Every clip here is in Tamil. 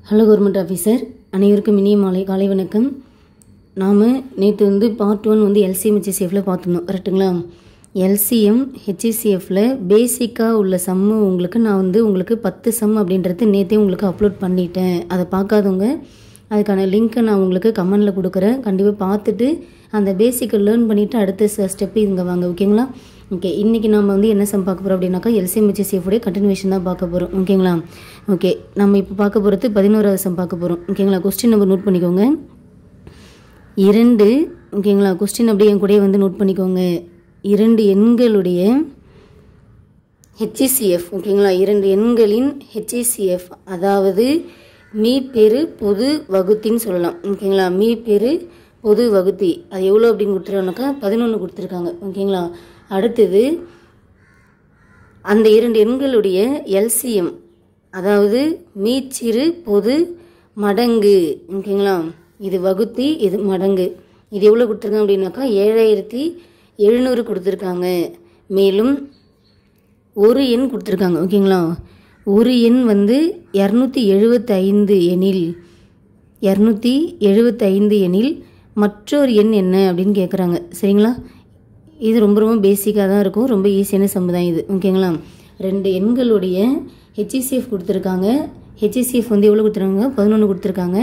ஹலோ கவர்மெண்ட் ஆஃபீஸர், அனைவருக்கும் இனிய மாலை காலை வணக்கம். நாம் நேற்று பார்ட் 1 எல்சிஎம் ஹெச்சிசிஎஃப்பில் பார்த்துருந்தோம், கரெக்டுங்களா? எல்சிஎம் ஹெச்சிசிஎஃப்பில் பேசிக்காக உள்ள சம்மு நான் உங்களுக்கு 10 சம் அப்படின்றது நேற்றே உங்களுக்கு அப்லோட் பண்ணிட்டேன். அதை பார்க்காதவங்க அதுக்கான லிங்க்கை நான் உங்களுக்கு கமெண்டில் கொடுக்குறேன். கண்டிப்பாக பார்த்துட்டு அந்த பேசிக்கை லேர்ன் பண்ணிவிட்டு அடுத்த ஸ்டெப்பு இங்கே வாங்க, ஓகேங்களா? ஓகே, இன்றைக்கி நம்ம என்ன சம் பார்க்க போகிறோம் அப்படின்னாக்கா எல்சிஎம் ஹெச்சிசிஎஃப்டைய கண்டினியூஷன் தான் பார்க்க போகிறோம், ஓகேங்களா? ஓகே, நம்ம இப்போ பார்க்க போகிறது 11வது சம் பார்க்க போகிறோம், ஓகேங்களா? கொஸ்டின் நம்பர் நோட் பண்ணிக்கோங்க. 2, ஓகேங்களா? கொஸ்டின் அப்படியே என் கூட நோட் பண்ணிக்கோங்க. 2 எண்களுடைய ஹெச்சிசிஎஃப், ஓகேங்களா? 2 எண்களின் ஹெச்சிசிஎஃப், அதாவது மீப்பெரு பொது வகுத்தின்னு சொல்லலாம், ஓகேங்களா? மீப்பெரு பொது வகுத்தி அது எவ்வளோ அப்படின்னு கொடுத்துருக்காங்கனாக்கா 11 கொடுத்துருக்காங்க, ஓகேங்களா? அடுத்தது அந்த 2 எண்களுடைய எல்சிஎம், அதாவது மீச்சிறு பொது மடங்கு, ஓகேங்களா? இது வகுத்தி, இது மடங்கு. இது எவ்வளோ கொடுத்துருக்காங்க அப்படின்னாக்கா 7700 கொடுத்துருக்காங்க. மேலும் ஒரு எண் கொடுத்துருக்காங்க, ஓகேங்களா? ஒரு எண் 275 எனில் 275 எனில் மற்றொரு எண் என்ன அப்படின்னு கேட்குறாங்க, சரிங்களா? இது ரொம்ப பேசிக்காக தான் இருக்கும், ரொம்ப ஈஸியான சம்பதான் இது, ஓகேங்களா? 2 எண்களுடைய ஹெச்சிசிஎஃப் கொடுத்துருக்காங்க. ஹெச்சிசிஎஃப் எவ்வளோ கொடுத்துருக்காங்க? 11 கொடுத்துருக்காங்க.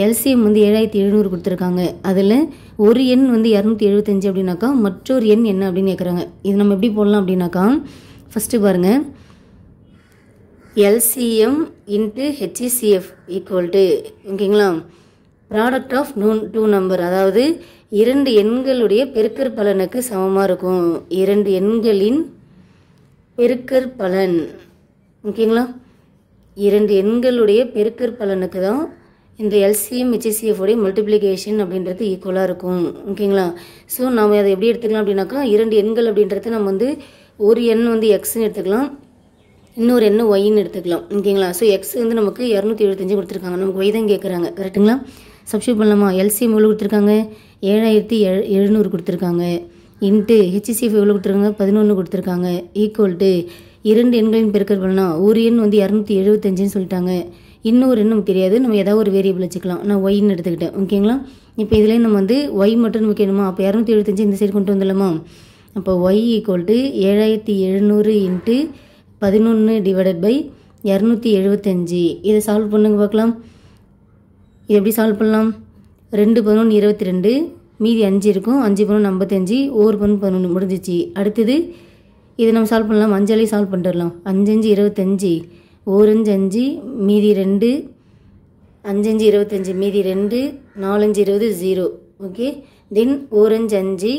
எல்சிஎம் 7700 கொடுத்துருக்காங்க. அதில் ஒரு எண் 275 அப்படின்னாக்கா மற்றொரு எண் என்ன அப்படின்னு கேட்குறாங்க. இது நம்ம எப்படி போடலாம் அப்படின்னாக்கா, ஃபஸ்ட்டு பாருங்கள், LCM into HCF equal to, ஓகேங்களா, ப்ராடக்ட் ஆஃப் 2 நம்பர், அதாவது 2 எண்களுடைய பெருக்கற் பலனுக்கு சமமாக இருக்கும். 2 எண்களின் பெருக்கற் பலன், ஓகேங்களா? 2 எண்களுடைய பெருக்கற் பலனுக்கு தான் இந்த எல்சிஎம் ஹெச்சிசிஎஃப் உடைய மல்டிப்ளிகேஷன் அப்படின்றது ஈக்குவலாக இருக்கும், ஓகேங்களா? ஸோ நாம் அதை எப்படி எடுத்துக்கலாம் அப்படின்னாக்கா 2 எண்கள் அப்படின்றது நம்ம ஒரு எண் எக்ஸ்ன்னு எடுத்துக்கலாம், இன்னொரு எண்ணு ஒய்ன்னு எடுத்துக்கலாம், ஓகேங்களா? ஸோ எக்ஸ் நமக்கு 275 கொடுத்துருக்காங்க, நமக்கு ஒய் தான் கேட்குறாங்க, கரெக்டுங்களா? சப்ஸ்டியூட் பண்ணலாமா? எல்சிஎம் எவ்வளோ கொடுத்துருக்காங்க? 7700 கொடுத்துருக்காங்க. இன்ட்டு ஹெச்சிசிஎஃப் எவ்வளோ கொடுத்துருக்காங்க? 11 கொடுத்துருக்காங்க. ஈக்குவல் டு 2 எண்களின் பெருக்கற் பலனா ஒரு எண் 275ன்னு சொல்லிட்டாங்க. இன்னொரு எண் நமக்கு தெரியாது, நம்ம ஏதாவது ஒரு வேரியபிள் வச்சுக்கலாம். நான் ஒய்ன்னு எடுத்துக்கிட்டேன், ஓகேங்களா? இப்போ இதுலேயே நம்ம ஒய் மட்டும் நமக்கு வேணுமா? அப்போ 275 இந்த சைடு கொண்டு வந்துடலாமா? அப்போ Y equal to 7700 into 11 divided by 275. இதை சால்வ் பண்ணுங்க பார்க்கலாம். இது எப்படி சால்வ் பண்ணலாம்? 2 11 22, மீதி 5 இருக்கும், 5 11 55, 1 11 முடிஞ்சிச்சு. அடுத்தது இதை நம்ம சால்வ் பண்ணலாம், 5 சால்வ் பண்ணிடலாம். 5 5 25, 1 5 5, மீதி 2, 5 5 25, மீதி 2, 4 5 20, 0, ஓகே. தென் 1 5 5,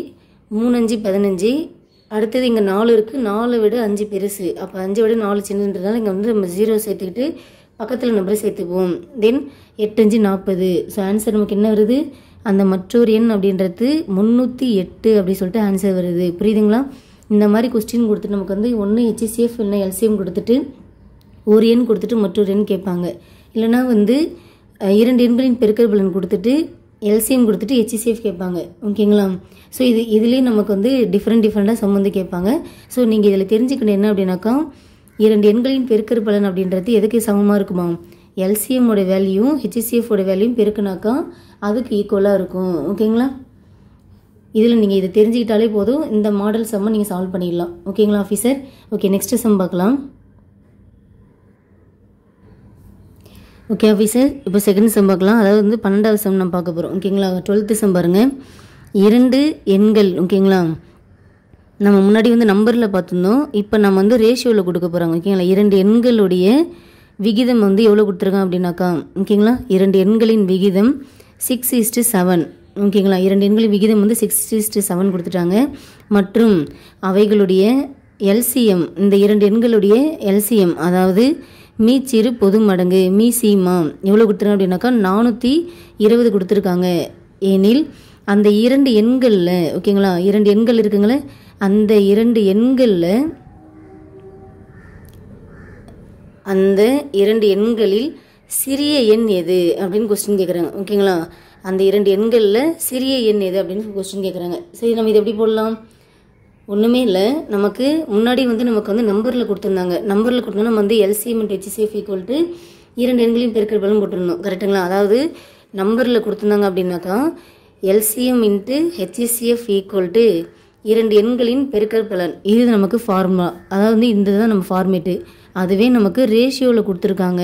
3 5 15. அடுத்தது இங்கே 4 இருக்குது, 4 விட 5 பெருசு, அப்போ 5 விட 4 சின்னதுன்றதுனால இங்கே நம்ம 0 சேர்த்துக்கிட்டு பக்கத்தில் நம்பரை சேர்த்துப்போம். தென் 8 5 40. ஸோ ஆன்சர் நமக்கு என்ன வருது? அந்த மற்றொரு எண் அப்படின்றது 308 அப்படி சொல்லிட்டு ஆன்சர் வருது, புரியுதுங்களா? இந்த மாதிரி கொஸ்டின் கொடுத்துட்டு நமக்கு ஒன்று ஹெச்சிசிஎஃப் இல்லைனா எல்சிஎம் கொடுத்துட்டு ஒரு எண் கொடுத்துட்டு மற்றொரு எண் கேட்பாங்க. இல்லைனா 2 எண்களின் பெருக்கற் பலன் கொடுத்துட்டு எல்சிஎம் கொடுத்துட்டு ஹெச்சிசிஎஃப் கேட்பாங்க, ஓகேங்களா? ஸோ இதுலேயே நமக்கு டிஃப்ரெண்ட்டாக சம் கேட்பாங்க. ஸோ நீங்கள் இதில் தெரிஞ்சுக்கணும் என்ன அப்படின்னாக்கா, 2 எண்களின் பெருக்கற் பலன் அப்படின்றது எதுக்கு சமமாக இருக்குமா? எல்சிஎம்மோட வேல்யூ ஹெச்சிசிஎஃபோட வேல்யூயும் பெருக்குனாக்கா அதுக்கு ஈக்குவலாக இருக்கும், ஓகேங்களா? இதில் நீங்கள் இதை தெரிஞ்சுக்கிட்டாலே போதும், இந்த மாடல் சம்மை நீங்கள் சால்வ் பண்ணிடலாம், ஓகேங்களா ஆஃபீஸர்? ஓகே, நெக்ஸ்ட் சம் பார்க்கலாம். ஓகே ஆஃபீஸர், இப்போ செகண்ட் சம் பார்க்கலாம். அதாவது 12வது சம் நம்ம பார்க்க போகிறோம், ஓகேங்களா? 12th சம் பாருங்கள். 2 எண்கள், ஓகேங்களா? நம்ம முன்னாடி நம்பரில் பார்த்துருந்தோம், இப்போ நம்ம ரேஷியோவில் கொடுக்க போகிறாங்க, ஓகேங்களா? 2 எண்களுடைய விகிதம் எவ்வளோ கொடுத்துருக்காங்க அப்படின்னாக்கா, ஓகேங்களா? 2 எண்களின் விகிதம் 6:7, ஓகேங்களா? 2 எண்களின் விகிதம் 6:7 கொடுத்துட்டாங்க. மற்றும் அவைகளுடைய எல்சிஎம், இந்த 2 எண்களுடைய எல்சிஎம், அதாவது மீச்சிறு பொது மடங்கு மீசிமா எவ்வளோ கொடுத்துருக்காங்க அப்படின்னாக்கா 420 கொடுத்துருக்காங்க. ஏனில் அந்த 2 எண்களில், ஓகேங்களா, 2 எண்கள் இருக்குங்களே, அந்த 2 எண்களில் அந்த 2 எண்களில் சிறிய எண் எது அப்படின்னு கொஸ்டின் கேட்குறாங்க, ஓகேங்களா? அந்த 2 எண்களில் சிறிய எண் எது அப்படின்னு கொஸ்டின் கேட்குறாங்க. சரி, நம்ம இதை எப்படி போடலாம்? ஒன்றுமே இல்லை. நமக்கு முன்னாடி நமக்கு நம்பரில் கொடுத்துருந்தாங்க. நம்பரில் கொடுத்தோன்னா நம்ம LCM into HCF equal to 2 எண்களின் பெருக்கல் பலன் போட்டுருந்தோம். கரெக்டுங்களா? அதாவது நம்பரில் கொடுத்துருந்தாங்க அப்படின்னாக்கா LCM into HCF equal to 2 எண்களின் பெருக்கல் பலன். இது நமக்கு ஃபார்முலா. அதாவது இந்த தான் நம்ம ஃபார்மேட்டு. அதுவே நமக்கு ரேஷியோவில் கொடுத்துருக்காங்க.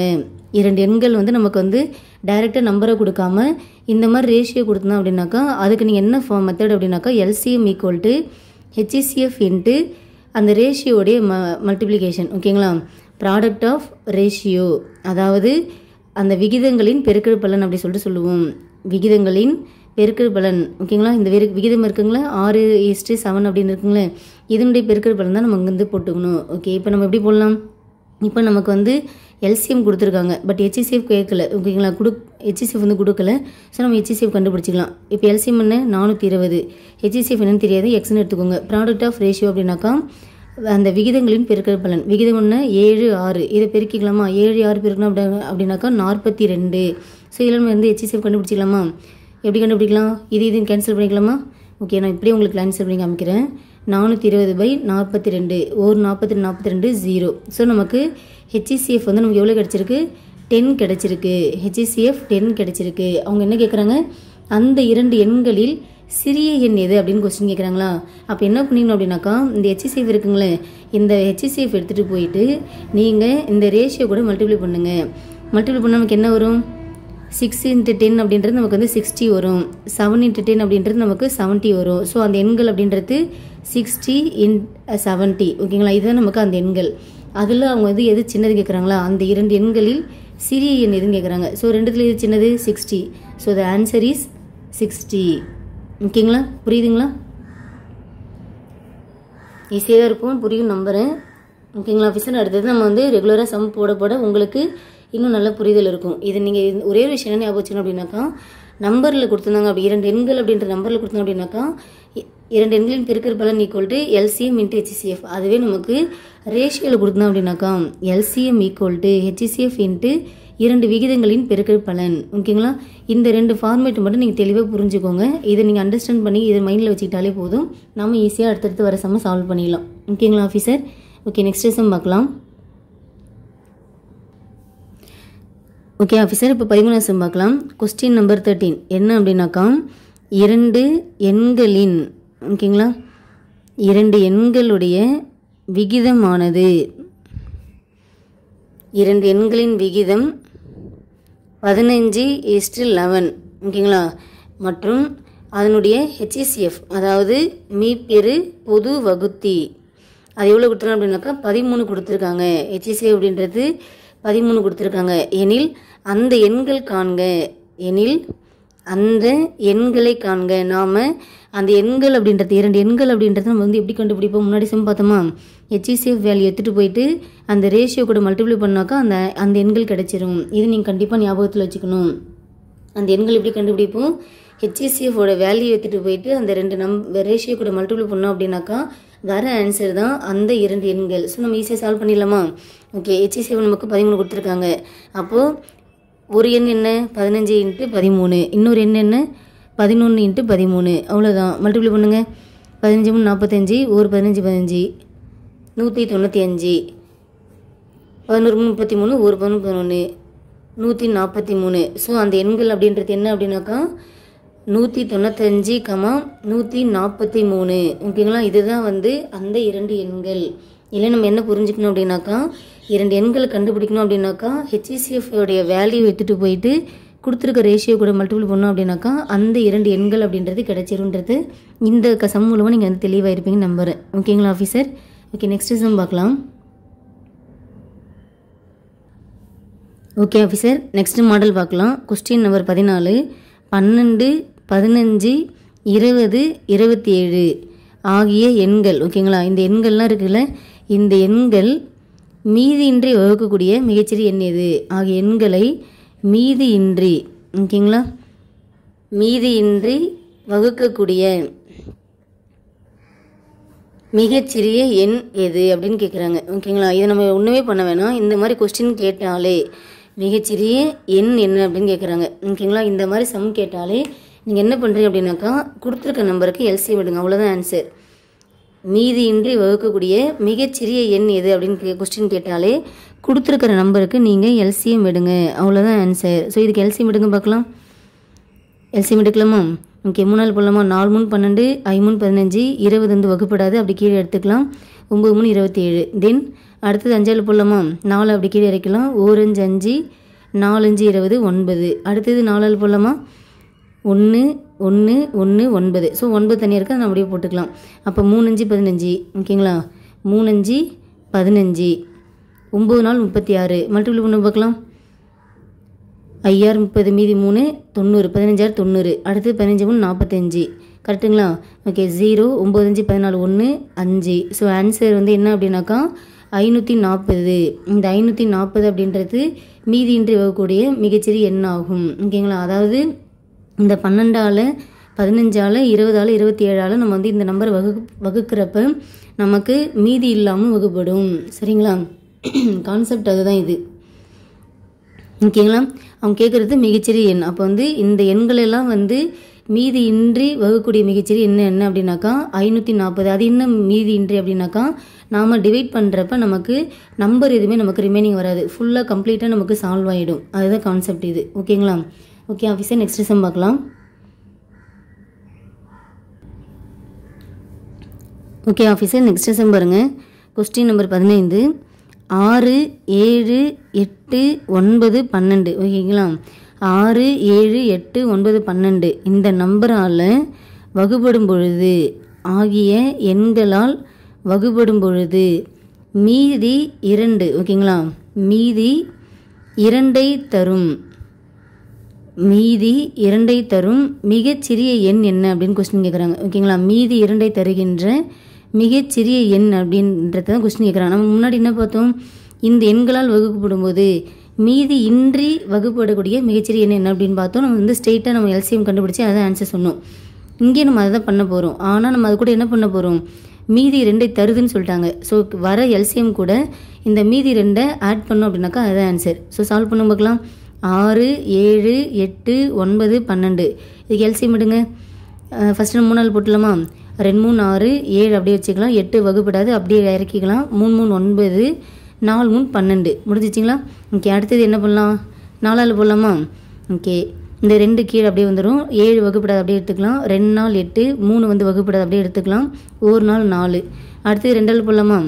2 எண்கள் நமக்கு டைரெக்டாக நம்பரை கொடுக்காம இந்த மாதிரி ரேஷியோ கொடுத்தோம் அப்படின்னாக்கா அதுக்கு நீங்கள் என்ன மெத்தட் அப்படின்னாக்கா LCM equal to HCF into அந்த ரேஷியோடைய மல்டிப்ளிகேஷன். ஓகேங்களா? ப்ராடக்ட் ஆஃப் ரேஷியோ, அதாவது அந்த விகிதங்களின் பெருக்கல் பலன் அப்படி சொல்லிட்டு சொல்லுவோம். விகிதங்களின் பெருக்கல் பலன். ஓகேங்களா? இந்த விகிதம் இருக்குங்களா 6:7 அப்படின்னு இருக்குங்களே, இதனுடைய பெருக்கல் பலன் தான் நம்ம இங்கேருந்து போட்டுக்கணும். ஓகே, இப்போ நம்ம எப்படி போடலாம்? இப்போ நமக்கு எல்சிஎம் கொடுத்துருக்காங்க, பட் ஹெச்சிசிஎஃப் கேட்கல. ஓகேங்களா? ஹெச்சிசிஎஃப் கொடுக்கல. ஸோ நம்ம ஹெச்சிசிஎஃப் கண்டுபிடிச்சிக்கலாம். இப்போ எல்சிஎம் என்ன 420, ஹெச்சிசிஎஃப் என்னன்னு தெரியாது, எக்ஸ்ன்னு எடுத்துக்கோங்க. ப்ராடக்ட் ஆஃப் ரேஷியோ அப்படின்னாக்கா அந்த விகிதங்களின் பெருக்கல் பலன். விகிதம் என்ன 7, 6, இதை பெருக்கிக்கலாமா? 7, 6 பெருக்கணும் அப்படின்னாக்கா 42. ஸோ இதில் நம்ம ஹெச்சிசிஎஃப் கண்டுபிடிச்சிக்கலாமா? எப்படி கண்டுபிடிக்கலாம்? இது கேன்சல் பண்ணிக்கலாமா? ஓகே, நான் இப்படியே உங்களுக்கு கேன்சல் பண்ணி காமிக்கிறேன். 420/42 ஒரு 42 0. ஸோ நமக்கு ஹெச்சிசிஎஃப் நமக்கு எவ்வளோ கிடச்சிருக்கு? 10 கிடச்சிருக்கு. ஹெச்சிசிஎஃப் 10 கிடச்சிருக்கு. அவங்க என்ன கேட்குறாங்க? அந்த 2 எண்களில் சிறிய எண் எது அப்படின்னு கொஸ்டின் கேட்குறாங்களா? அப்போ என்ன பண்ணிக்கணும் அப்படின்னாக்கா இந்த ஹெச்சிசிஎஃப் இருக்குங்களே, இந்த ஹெச்சிசிஎஃப் எடுத்துகிட்டு போயிட்டு நீங்கள் இந்த ரேஷியோ கூட மல்டிப்ளை பண்ணுங்கள். மல்டிப்ளை பண்ணால் நமக்கு என்ன வரும்? 6 × 10 அப்படின்றது நமக்கு 60 வரும். 7 × 10 அப்படின்றது நமக்கு 70 வரும். ஸோ அந்த எண்கள் அப்படின்றது 60 × 70. ஓகேங்களா? இதுதான் நமக்கு அந்த எண்கள். அதில் அவங்க எது சின்னது கேட்குறாங்களா? அந்த 2 எண்களில் சிறிய எண் எதுன்னு கேட்குறாங்க. ஸோ ரெண்டுத்துல இது சின்னது 60. So the answer is 60. ஓகேங்களா? புரியுதுங்களா? ஈஸியாக தான் இருக்கும், புரியும் நம்புகிறேன். ஓகேங்களா ஆஃபீஸர்? அடுத்தது நம்ம ரெகுலராக சம் போட உங்களுக்கு இன்னும் நல்ல புரிதல் இருக்கும். இது நீங்கள் ஒரே ஒரு விஷயம் என்ன ஞாபகம் வச்சுக்கணும் அப்படின்னாக்கா நம்பரில் கொடுத்துருந்தாங்க. அப்படி 2 எண்கள் அப்படின்ற நம்பரில் கொடுத்தாங்க அப்படின்னாக்கா 2 எண்களின் பெருக்கல் பலன் equal to LCM into HCF. அதுவே நமக்கு ரேஷியோவில் கொடுத்தோம் அப்படின்னாக்கா LCM equal to HCF into 2 விகிதங்களின் பெருக்கல் பலன். ஓகேங்களா? இந்த 2 ஃபார்மேட் மட்டும் நீங்கள் தெளிவாக புரிஞ்சுக்கோங்க. இதை நீங்கள் அண்டர்ஸ்டாண்ட் பண்ணி இதை மைண்டில் வச்சுக்கிட்டாலே போதும். நம்ம ஈஸியாக அடுத்தடுத்து வர சம்ம சால்வ் பண்ணிடலாம். ஓகேங்களா ஆஃபீஸர்? ஓகே, நெக்ஸ்ட் சம் பார்க்கலாம். ஓகே ஆஃபீஸர், இப்போ 13 சம் பார்க்கலாம். கொஸ்டின் நம்பர் 13 என்ன அப்படின்னாக்கா 2 எண்களின், ஓகேங்களா, 2 எண்களுடைய விகிதமானது, 2 எண்களின் விகிதம் 15:11. ஓகேங்களா? மற்றும் அதனுடைய ஹெச்சிசிஎஃப் அதாவது மீப்பெரு பொது வகுத்தி அது எவ்வளோ கொடுத்துருக்காங்க அப்படின்னாக்கா 13 கொடுத்துருக்காங்க. ஹெச்சிசிஎஃப் அப்படின்றது 13 கொடுத்துருக்காங்க. எனில் அந்த எண்கள் காண்க. எனில் அந்த எண்களை காண்க. நாம் அந்த எண்கள் அப்படின்றது 2 எண்கள் அப்படின்றது நம்ம எப்படி கண்டுபிடிப்போம்? முன்னாடி சம் பார்த்தோமா? ஹெச்சிசிஎஃப் வேல்யூ எடுத்துகிட்டு போயிட்டு அந்த ரேஷியோ கூட மல்டிப்ளை பண்ணாக்கா அந்த எண்கள் கிடைச்சிரும். இது நீங்கள் கண்டிப்பாக ஞாபகத்தில் வச்சுக்கணும். அந்த எண்கள் எப்படி கண்டுபிடிப்போம்? ஹெச்சிசிஎஃபோட வேல்யூ எடுத்துகிட்டு போயிட்டு அந்த 2 ரேஷியோ கூட மல்டிப்ளை பண்ணோம் அப்படின்னாக்கா வர ஆன்சர் தான் அந்த 2 எண்கள். ஸோ நம்ம ஈஸியாக சால்வ் பண்ணிடலாமா? ஓகே, ஹெச்சிசிஎஃப் நமக்கு 13 கொடுத்துருக்காங்க. அப்போது ஒரு எண் என்ன 15 × 13, இன்னொரு எண் என்ன 11 × 13. அவ்வளோதான். மல்டிப்ளை பண்ணுங்கள். 15 × 45, ஒரு 15 15, 195, 11 × 33, ஒரு 11, 143. ஸோ அந்த எண்கள் அப்படின்றது என்ன அப்படின்னாக்கா 195, 143. ஓகேங்களா? இதுதான் அந்த 2 எண்கள். இல்லை நம்ம என்ன புரிஞ்சுக்கணும் அப்படின்னாக்கா 2 எண்களை கண்டுபிடிக்கணும் அப்படின்னாக்கா ஹெச்சிசிஎஃப் உடைய வேல்யூ எடுத்துகிட்டு போயிட்டு கொடுத்துருக்க ரேஷியோ கூட மல்டிபிள் பண்ணோம் அப்படின்னாக்கா அந்த 2 எண்கள் அப்படின்றது கிடைச்சிருன்றது இந்த சம் மூலமாக நீங்கள் தெளிவாக இருப்பீங்கன்னு நம்புகிறேன். ஓகேங்களா ஆஃபீஸர்? ஓகே, நெக்ஸ்ட் சம் பார்க்கலாம். ஓகே ஆஃபீஸர், நெக்ஸ்ட் மாடல் பார்க்கலாம். கொஸ்டின் நம்பர் 14 12, 15, 20, 27 ஆகிய எண்கள். ஓகேங்களா? இந்த எண்கள்லாம் இருக்குல்ல, இந்த எண்கள் மீதியின்றி வகுக்கக்கூடிய மிகச்சிறிய எண் எது? ஆகிய எண்களை மீதியின்றி, ஓகேங்களா, மீதியின்றி வகுக்கக்கூடிய மிகச்சிறிய எண் எது அப்படின்னு கேட்குறாங்க. ஓகேங்களா? இதை நம்ம ஒன்றுமே பண்ண வேணாம். இந்த மாதிரி கொஸ்டின் கேட்டாலே மிகச்சிறிய எண் என்ன அப்படின்னு கேட்குறாங்க. ஓகேங்களா? இந்த மாதிரி சம் கேட்டாலே நீங்கள் என்ன பண்ணுறீங்க அப்படின்னாக்கா கொடுத்துருக்க நம்பருக்கு எல்சிஎம் எடுங்க. அவ்வளோதான் ஆன்சர். மீதியின்றி வகுக்கக்கூடிய மிகச்சிறிய எண் எது அப்படின்னு கொஸ்டின் கேட்டாலே கொடுத்துருக்கிற நம்பருக்கு நீங்கள் எல்சிஎம் எடுங்க, அவ்வளோதான் ஆன்சர். ஸோ இதுக்கு எல்சிஎம் எடுங்க பார்க்கலாம். எல்சிஎம் எடுக்கலாமா? ஓகே, 3 நாள் போடலாமா? 4 3 12, 5 3 15, 20 வந்து வகுப்படாது, அப்படி கீழே எடுத்துக்கலாம். 9 3 27. தென் அடுத்தது 5 போடலாமா? 4 அப்படி கீழே இறக்கலாம். 1 5 5, 4 5 20, 9. அடுத்தது 4 போடலாமா? 1 1 1 9. ஸோ 9 தனியாக இருக்குது, அதை அப்படியே போட்டுக்கலாம். அப்போ 3 5 15. ஓகேங்களா? 3 5 15. 9 நாள் 36. மல்டிபிள் பண்ண பார்க்கலாம். 5 30, மீதி 3 90. 15 90. அடுத்து 15 3 45. கரெக்டுங்களா? ஓகே, 0 9 5 14 1 5. ஸோ ஆன்சர் வந்து என்ன அப்படின்னாக்கா 540. இந்த 540 அப்படின்றது மீதியின்றி வகக்கூடிய மிகச்சிறிய எண் ஆகும். ஓகேங்களா? அதாவது இந்த 12ஆல் 15ஆல் 20ஆல் 27ஆல் நம்ம வந்து இந்த நம்பர் வகுக்கிறப்ப நமக்கு மீதி இல்லாமல் வகுப்படும். சரிங்களா? கான்செப்ட் அதுதான் இது. ஓகேங்களா? அவங்க கேட்குறது மிகச்சிறிய எண். அப்போ வந்து இந்த எண்களெல்லாம் வந்து மீதி இன்றி வகுக்கூடிய மிகச்சிறிய எண் என்ன அப்படின்னாக்கா 540. அது என்ன மீதி இன்றி அப்படின்னாக்கா நாம் டிவைட் பண்ணுறப்ப நமக்கு நம்பர் எதுவுமே நமக்கு ரிமைனிங் வராது, ஃபுல்லாக கம்ப்ளீட்டாக நமக்கு சால்வ் ஆகிடும். அதுதான் கான்செப்ட் இது. ஓகேங்களா? ஓகே ஆஃபீஸர், நெக்ஸ்ட் சம் பார்க்கலாம். ஓகே ஆஃபீஸர், நெக்ஸ்ட் சம் பாருங்கள். Question number 15. 6 7 8 9 12. ஓகேங்களா? 6 7 8 9 12 இந்த நம்பரால் வகுப்படும் பொழுது ஆகிய எண்களால் வகுப்படும் பொழுது மீதி 2. ஓகேங்களா? மீதி 2ஐ தரும். மீதி 2ஐ தரும் மிகச்சிறிய எண் என்ன அப்படின்னு கொஸ்டின் கேட்குறாங்க. ஓகேங்களா? மீதி 2ஐ தருகின்ற மிகச்சிறிய எண் அப்படின்றத தான் கொஸ்டின் கேட்குறாங்க. நம்ம முன்னாடி என்ன பார்த்தோம்? இந்த எண்களால் வகுக்கப்படும் போது மீதி இன்றி வகுப்படக்கூடிய மிகச்சிறிய எண் என்ன அப்படின்னு பார்த்தோம். நம்ம வந்து ஸ்ட்ரெயிட்டாக நம்ம எல்சிஎம் கண்டுபிடிச்சி அதை ஆன்சர் சொன்னோம். இங்கே நம்ம அதை தான் பண்ண போகிறோம். ஆனால் நம்ம அது கூட என்ன பண்ண போகிறோம்? மீதி 2ஐ தருதுன்னு சொல்லிட்டாங்க. ஸோ வர எல்சிஎம் கூட இந்த மீதி 2ஐ ஆட் பண்ணோம் அப்படின்னாக்கா அதுதான் ஆன்சர். ஸோ சால்வ் பண்ண பார்க்கலாம். 6 7 8 9 12. இதுக்கு எல்சிஎம் எடுங்க. ஃபஸ்ட்டு நம்ம 3 நாள் போட்டுலாமா? 2 3 6 7 அப்படியே வச்சுக்கலாம். 8 வகுப்படாது, அப்படியே இறக்கிக்கலாம். 3 3 9, 4 3 12. முடிஞ்சிச்சிங்களா? ஓகே, அடுத்தது என்ன பண்ணலாம்? 4 போடலாமா? ஓகே, இந்த 2 கீழே அப்படியே வந்துடும். 7 வகுப்படாது அப்படியே எடுத்துக்கலாம். 2 நாள் 8, 3 வந்து வகுப்படாது அப்படியே எடுத்துக்கலாம். 1 நாள் 4. அடுத்தது 2 போடலாமா?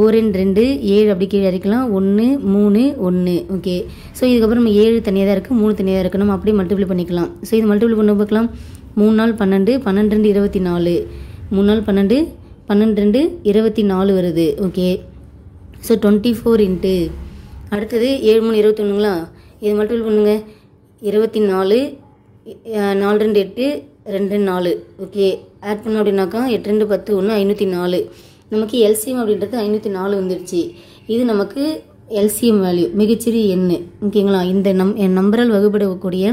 1 2 7 அப்படி கீழே இறக்கலாம். 1 3 1. ஓகே, ஸோ இதுக்கப்புறம் நம்ம 7 தனியாக தான் இருக்குது, 3 தனியாக இருக்குது. நம்ம அப்படியே மல்டிப்ளை பண்ணிக்கலாம். ஸோ இது மல்டிப்ளை பண்ண பார்க்கலாம். 3 நாள் 12, 12 2 24. 3 நாள் 12, 12 2 24 வருது. ஓகே, ஸோ 24 இன்ட்டு அடுத்தது 7 3 21ங்களா? இது மல்டிபிள் பண்ணுங்க. 24 4 2 8 2 4. ஓகே, ஆட் பண்ணோம் அப்படின்னாக்கா 8 2 10 1 504. நமக்கு எல்சிஎம் அப்படின்றது 504 வந்துடுச்சு. இது நமக்கு எல்சிஎம் வேல்யூ, மிகச்சிறிய எண். ஓகேங்களா? இந்த நம்பரால் வகுப்படக்கூடிய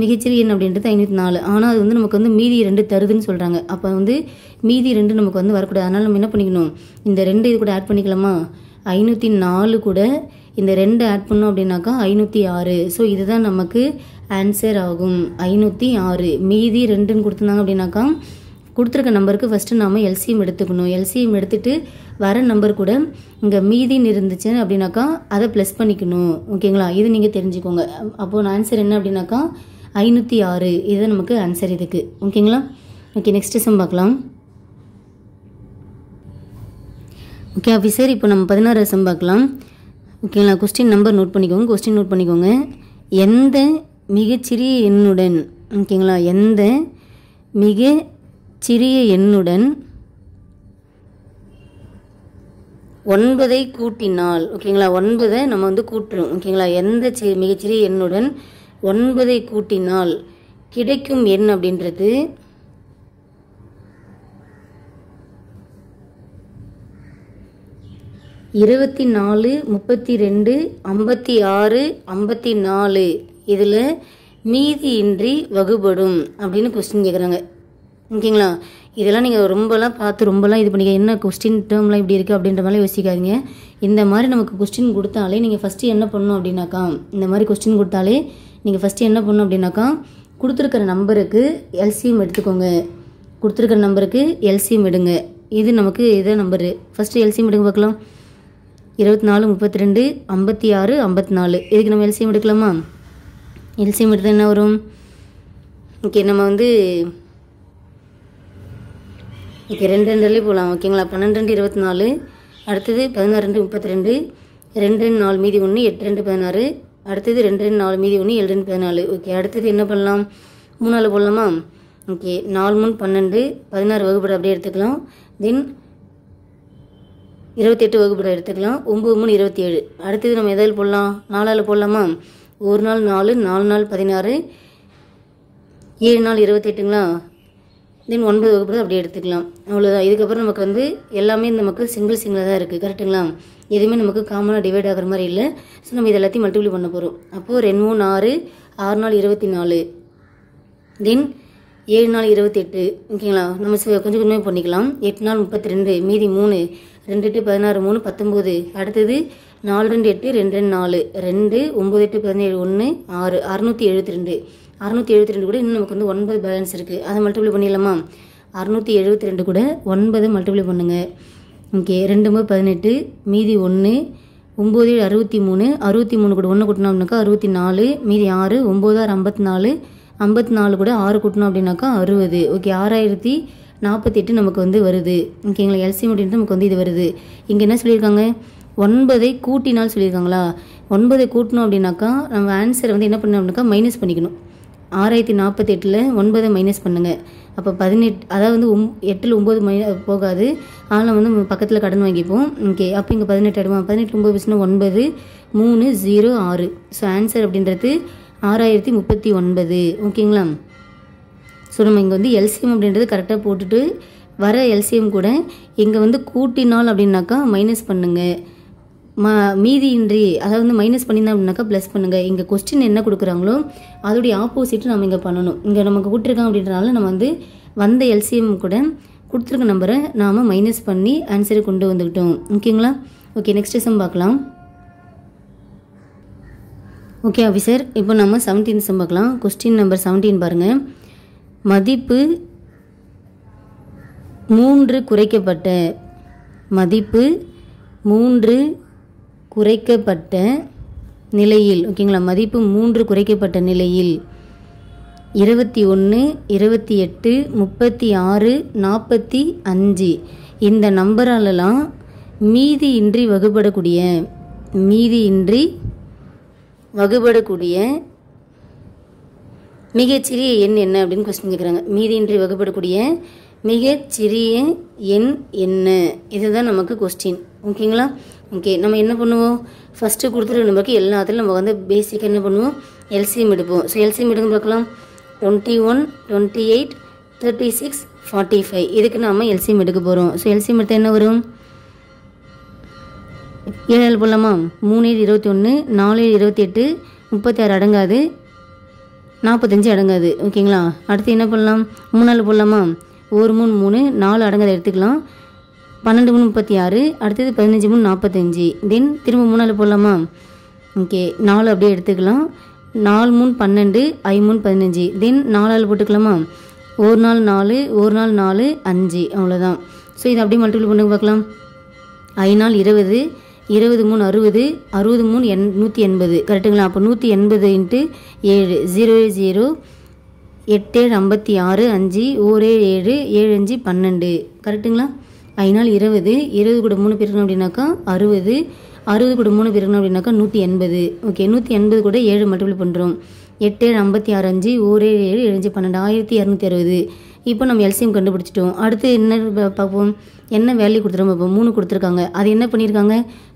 மிகச்சிறிய எண் அப்படின்றது 504. ஆனால் அது வந்து நமக்கு வந்து மீதி 2 தருதுன்னு சொல்கிறாங்க. அப்போ வந்து மீதி 2 நமக்கு வந்து வரக்கூடாது. அதனால் நம்ம என்ன பண்ணிக்கணும்? இந்த 2 இது கூட ஆட் பண்ணிக்கலாமா? 504 கூட இந்த 2 ஆட் பண்ணோம் அப்படின்னாக்கா 506. ஸோ இதுதான் நமக்கு ஆன்சர் ஆகும். 506. மீதி 2ன்னு கொடுத்துருந்தாங்க அப்படின்னாக்கா கொடுத்துருக்க நம்பருக்கு ஃபஸ்ட்டு நாம் எல்சிஎம் எடுத்துக்கணும். எல்சிஎம் எடுத்துகிட்டு வர நம்பர் கூட இங்கே மீதின்னு இருந்துச்சு அப்படின்னாக்கா அதை ப்ளஸ் பண்ணிக்கணும். ஓகேங்களா? இது நீங்கள் தெரிஞ்சுக்கோங்க. அப்போது ஆன்சர் என்ன அப்படின்னாக்கா 506. இதுதான் நமக்கு ஆன்சர் இதுக்கு. ஓகேங்களா? ஓகே, நெக்ஸ்ட் சம் பார்க்கலாம். ஓகே ஆஃபீஸர், இப்போ நம்ம 16 சம் பார்க்கலாம். ஓகேங்களா? கொஸ்டின் நம்பர் நோட் பண்ணிக்கோங்க. கொஸ்டின் நோட் பண்ணிக்கோங்க. எந்த மிகச்சிறிய எண்ணுடன், ஓகேங்களா, எந்த மிக சிறிய எண்ணுடன் 9ஐ கூட்டினால், ஓகேங்களா, 9ஐ நம்ம வந்து கூட்டுறோம். ஓகேங்களா? எந்த மிகச்சிறிய எண்ணுடன் 9ஐ கூட்டினால் கிடைக்கும் எண் அப்படின்றது 24 32 56 54. இதில் மீதியின்றி வகுப்படும் அப்படின்னு கொஸ்டின் கேட்குறாங்க. ஓகேங்களா? இதெல்லாம் நீங்கள் ரொம்பலாம் பார்த்து ரொம்பலாம் இது பண்ணிக்க, என்ன கொஸ்டின் டேர்ம்லாம் இப்படி இருக்குது அப்படின்ற மாதிரி யோசிக்காதீங்க. இந்த மாதிரி நமக்கு கொஸ்டின் கொடுத்தாலே நீங்கள் ஃபஸ்ட்டு என்ன பண்ணணும் அப்படின்னாக்கா, இந்த மாதிரி கொஸ்டின் கொடுத்தாலே நீங்கள் ஃபஸ்ட்டு என்ன பண்ணணும் அப்படின்னாக்கா கொடுத்துருக்கிற நம்பருக்கு எல்சிஎம் எடுத்துக்கோங்க. கொடுத்துருக்கிற நம்பருக்கு எல்சிஎம் எடுங்க. இது நமக்கு இதான் நம்பரு. ஃபஸ்ட்டு எல்சிஎம் எடுக்க பார்க்கலாம். 24 32 56 54. இதுக்கு நம்ம எல்சிஎம் எடுக்கலாமா? எல்சிஎம் எடுத்தால் என்ன வரும்? ஓகே நம்ம வந்து ஓகே 2 2 போகலாம். ஓகேங்களா? 12 2 24, அடுத்தது 16 2 32, 2 2 4 மீதி 1, 8 2 16, அடுத்தது 2 2 4 மீதி 1, 7 2 14. ஓகே அடுத்தது என்ன பண்ணலாம்? 3 போடலாமா? ஓகே 4 3 12, 16 வகுப்படை அப்படியே எடுத்துக்கலாம். தென் 28 வகுப்படை எடுத்துக்கலாம். 9 3 27. அடுத்தது நம்ம எதாவது போடலாம்? 4 போடலாமா? 1 நாள் 4, 4 நாள் 16, 7 நாள் 28ங்களா? தென் 9 வகுப்படை அப்படியே எடுத்துக்கலாம். அவ்வளோதான். இதுக்கப்புறம் நமக்கு வந்து எல்லாமே நமக்கு சிங்கிளாக தான் இருக்குது. கரெக்டுங்களா? எதுவுமே நமக்கு காமனாக டிவைட் ஆகிற மாதிரி இல்லை. ஸோ நம்ம இது எல்லாத்தையும் மல்டிப்ளை பண்ண போகிறோம். அப்போது 2 3 6, 6 நாள் 24, தென் 7 நாள் 28. ஓகேங்களா? நம்ம கொஞ்சம் கொஞ்சமாக பண்ணிக்கலாம். 8 நாள் 32, மீதி 3, 2 8 16 3 19. அடுத்தது 4 2 8, 2 2 4, 2 9 8 17 1 6, 672. 672 கூட இன்னும் நமக்கு வந்து 9 பேலன்ஸ் இருக்குது. அதை மல்டிப்ளை பண்ணிடலாமா? 672 கூட 9 மல்டிப்ளை பண்ணுங்கள். ஓகே 2 9 18, மீதி 1, 9 7 63, 63 கூட 1 கூட்டினோம்னாக்கா 64, மீதி 6, 9 6 54, 54 கூட 6 கூட்டணும் அப்படின்னாக்கா 60. ஓகே 6048 நமக்கு வந்து வருது. ஓகேங்களா? எல்சிஎம் அப்படின்ட்டு நமக்கு வந்து இது வருது. இங்கே என்ன சொல்லியிருக்காங்க? 9ஐ கூட்டினால் சொல்லியிருக்காங்களா? 9ஐ கூட்டணும் அப்படின்னாக்கா நம்ம ஆன்சரை வந்து என்ன பண்ணணும் அப்படின்னாக்கா மைனஸ் பண்ணிக்கணும். 6048ல் 9ஐ மைனஸ் பண்ணுங்கள். அப்போ 18, அதாவது வந்து 8ல் 9 போகாது. ஆனால் வந்து நம்ம பக்கத்தில் கடன் வாங்கிப்போம். ஓகே அப்போ இங்கே 18 ஆகிடுமா? 18 9 9 3 0 6. ஸோ ஆன்சர் அப்படின்றது 6039. ஓகேங்களா? ஸோ நம்ம இங்கே வந்து எல்சிஎம் அப்படின்றது கரெக்டாக போட்டுட்டு வர எல்சிஎம் கூட இங்கே வந்து கூட்டினால் அப்படின்னாக்கா மைனஸ் பண்ணுங்கள். மீதியின்றி அதாவது வந்து மைனஸ் பண்ணியிருந்தா அப்படின்னாக்கா ப்ளஸ் பண்ணுங்கள். இங்கே கொஸ்டின் என்ன கொடுக்குறாங்களோ அதோடைய ஆப்போசிட் நம்ம இங்கே பண்ணணும். இங்கே நமக்கு கொடுத்துருக்காங்க அப்படின்றனால நம்ம வந்து வந்த எல்சிஎம் கூட கொடுத்துருக்க நம்பரை நாம் மைனஸ் பண்ணி ஆன்சரை கொண்டு வந்துக்கிட்டோம். ஓகேங்களா? ஓகே நெக்ஸ்ட் சம் பார்க்கலாம். ஓகே ஆஃபீஸர், இப்போ நம்ம 17 சம் பார்க்கலாம். கொஸ்டின் நம்பர் 17 பாருங்கள். மதிப்பு 3 குறைக்கப்பட்ட மதிப்பு 3 குறைக்கப்பட்ட நிலையில், ஓகேங்களா? மதிப்பு 3 குறைக்கப்பட்ட நிலையில் 21 28 36 45 இந்த நம்பராலலாம் மீதியின்றி வகுபடக்கூடிய மிகச்சிறிய எண் என்ன அப்படின்னு கொஸ்டின் கேட்குறாங்க. மீதியின்றி வகுபடக்கூடிய மிகச்சிறிய எண் என்ன? இதுதான் நமக்கு கொஸ்டின். ஓகேங்களா? ஓகே நம்ம என்ன பண்ணுவோம்? ஃபஸ்ட்டு கொடுத்துருக்க நம்பருக்கு எல்லாத்துலையும் நம்ம வந்து பேசிக்காக என்ன பண்ணுவோம்? எல்சிஎம் எடுப்போம். ஸோ எல்சிஎம் எடுக்க பார்க்கலாம். 21 28 36 45. இதுக்கு நாம் எல்சிஎம் எடுக்க போகிறோம். ஸோ எல்சிஎம் எடுத்தால் என்ன வரும்? 7 போடலாமா? 3 21, 4 28, 36 அடங்காது, 45 அடங்காது. ஓகேங்களா? அடுத்து என்ன பண்ணலாம்? 3 போடலாமா? 1 3 3, 4 அடங்காத எடுத்துக்கலாம். 12 3 36, அடுத்தது 15 3 45. தென் திரும்ப 3 போடலாமா? ஓகே 4 அப்படியே எடுத்துக்கலாம். 4 3 12, 5 3 15. தென் 4 போட்டுக்கலாமா? 1 நாள் 4, 1 நாள் 4, 5. அவ்வளோதான். ஸோ இதை அப்படியே மல்டிபிள் பண்ணி பார்க்கலாம். 5 நாள் 20, 20 3 60, 60 3 180. கரெக்டுங்களா? அப்போ 180 × 7 0 0 8 7 56 5 1 7 7 5 12. கரெக்டுங்களா? 5 நாள் 20, 20 கூட 3 பெருக்கணும் அப்படின்னாக்கா 60, 60 கூட 3 பெருக்கணும் அப்படின்னாக்கா 180. ஓகே 180 கூட 7 மல்டிபிள் பண்ணுறோம். 8 7 56 5 1 7 7 5 12 1260. இப்போ நம்ம எல்சிஎம் கண்டுபிடிச்சிட்டோம். அடுத்து என்ன பார்ப்போம்? என்ன வேல்யூ கொடுத்துருவோம் பார்ப்போம். 3 கொடுத்துருக்காங்க. அது என்ன பண்ணியிருக்காங்க?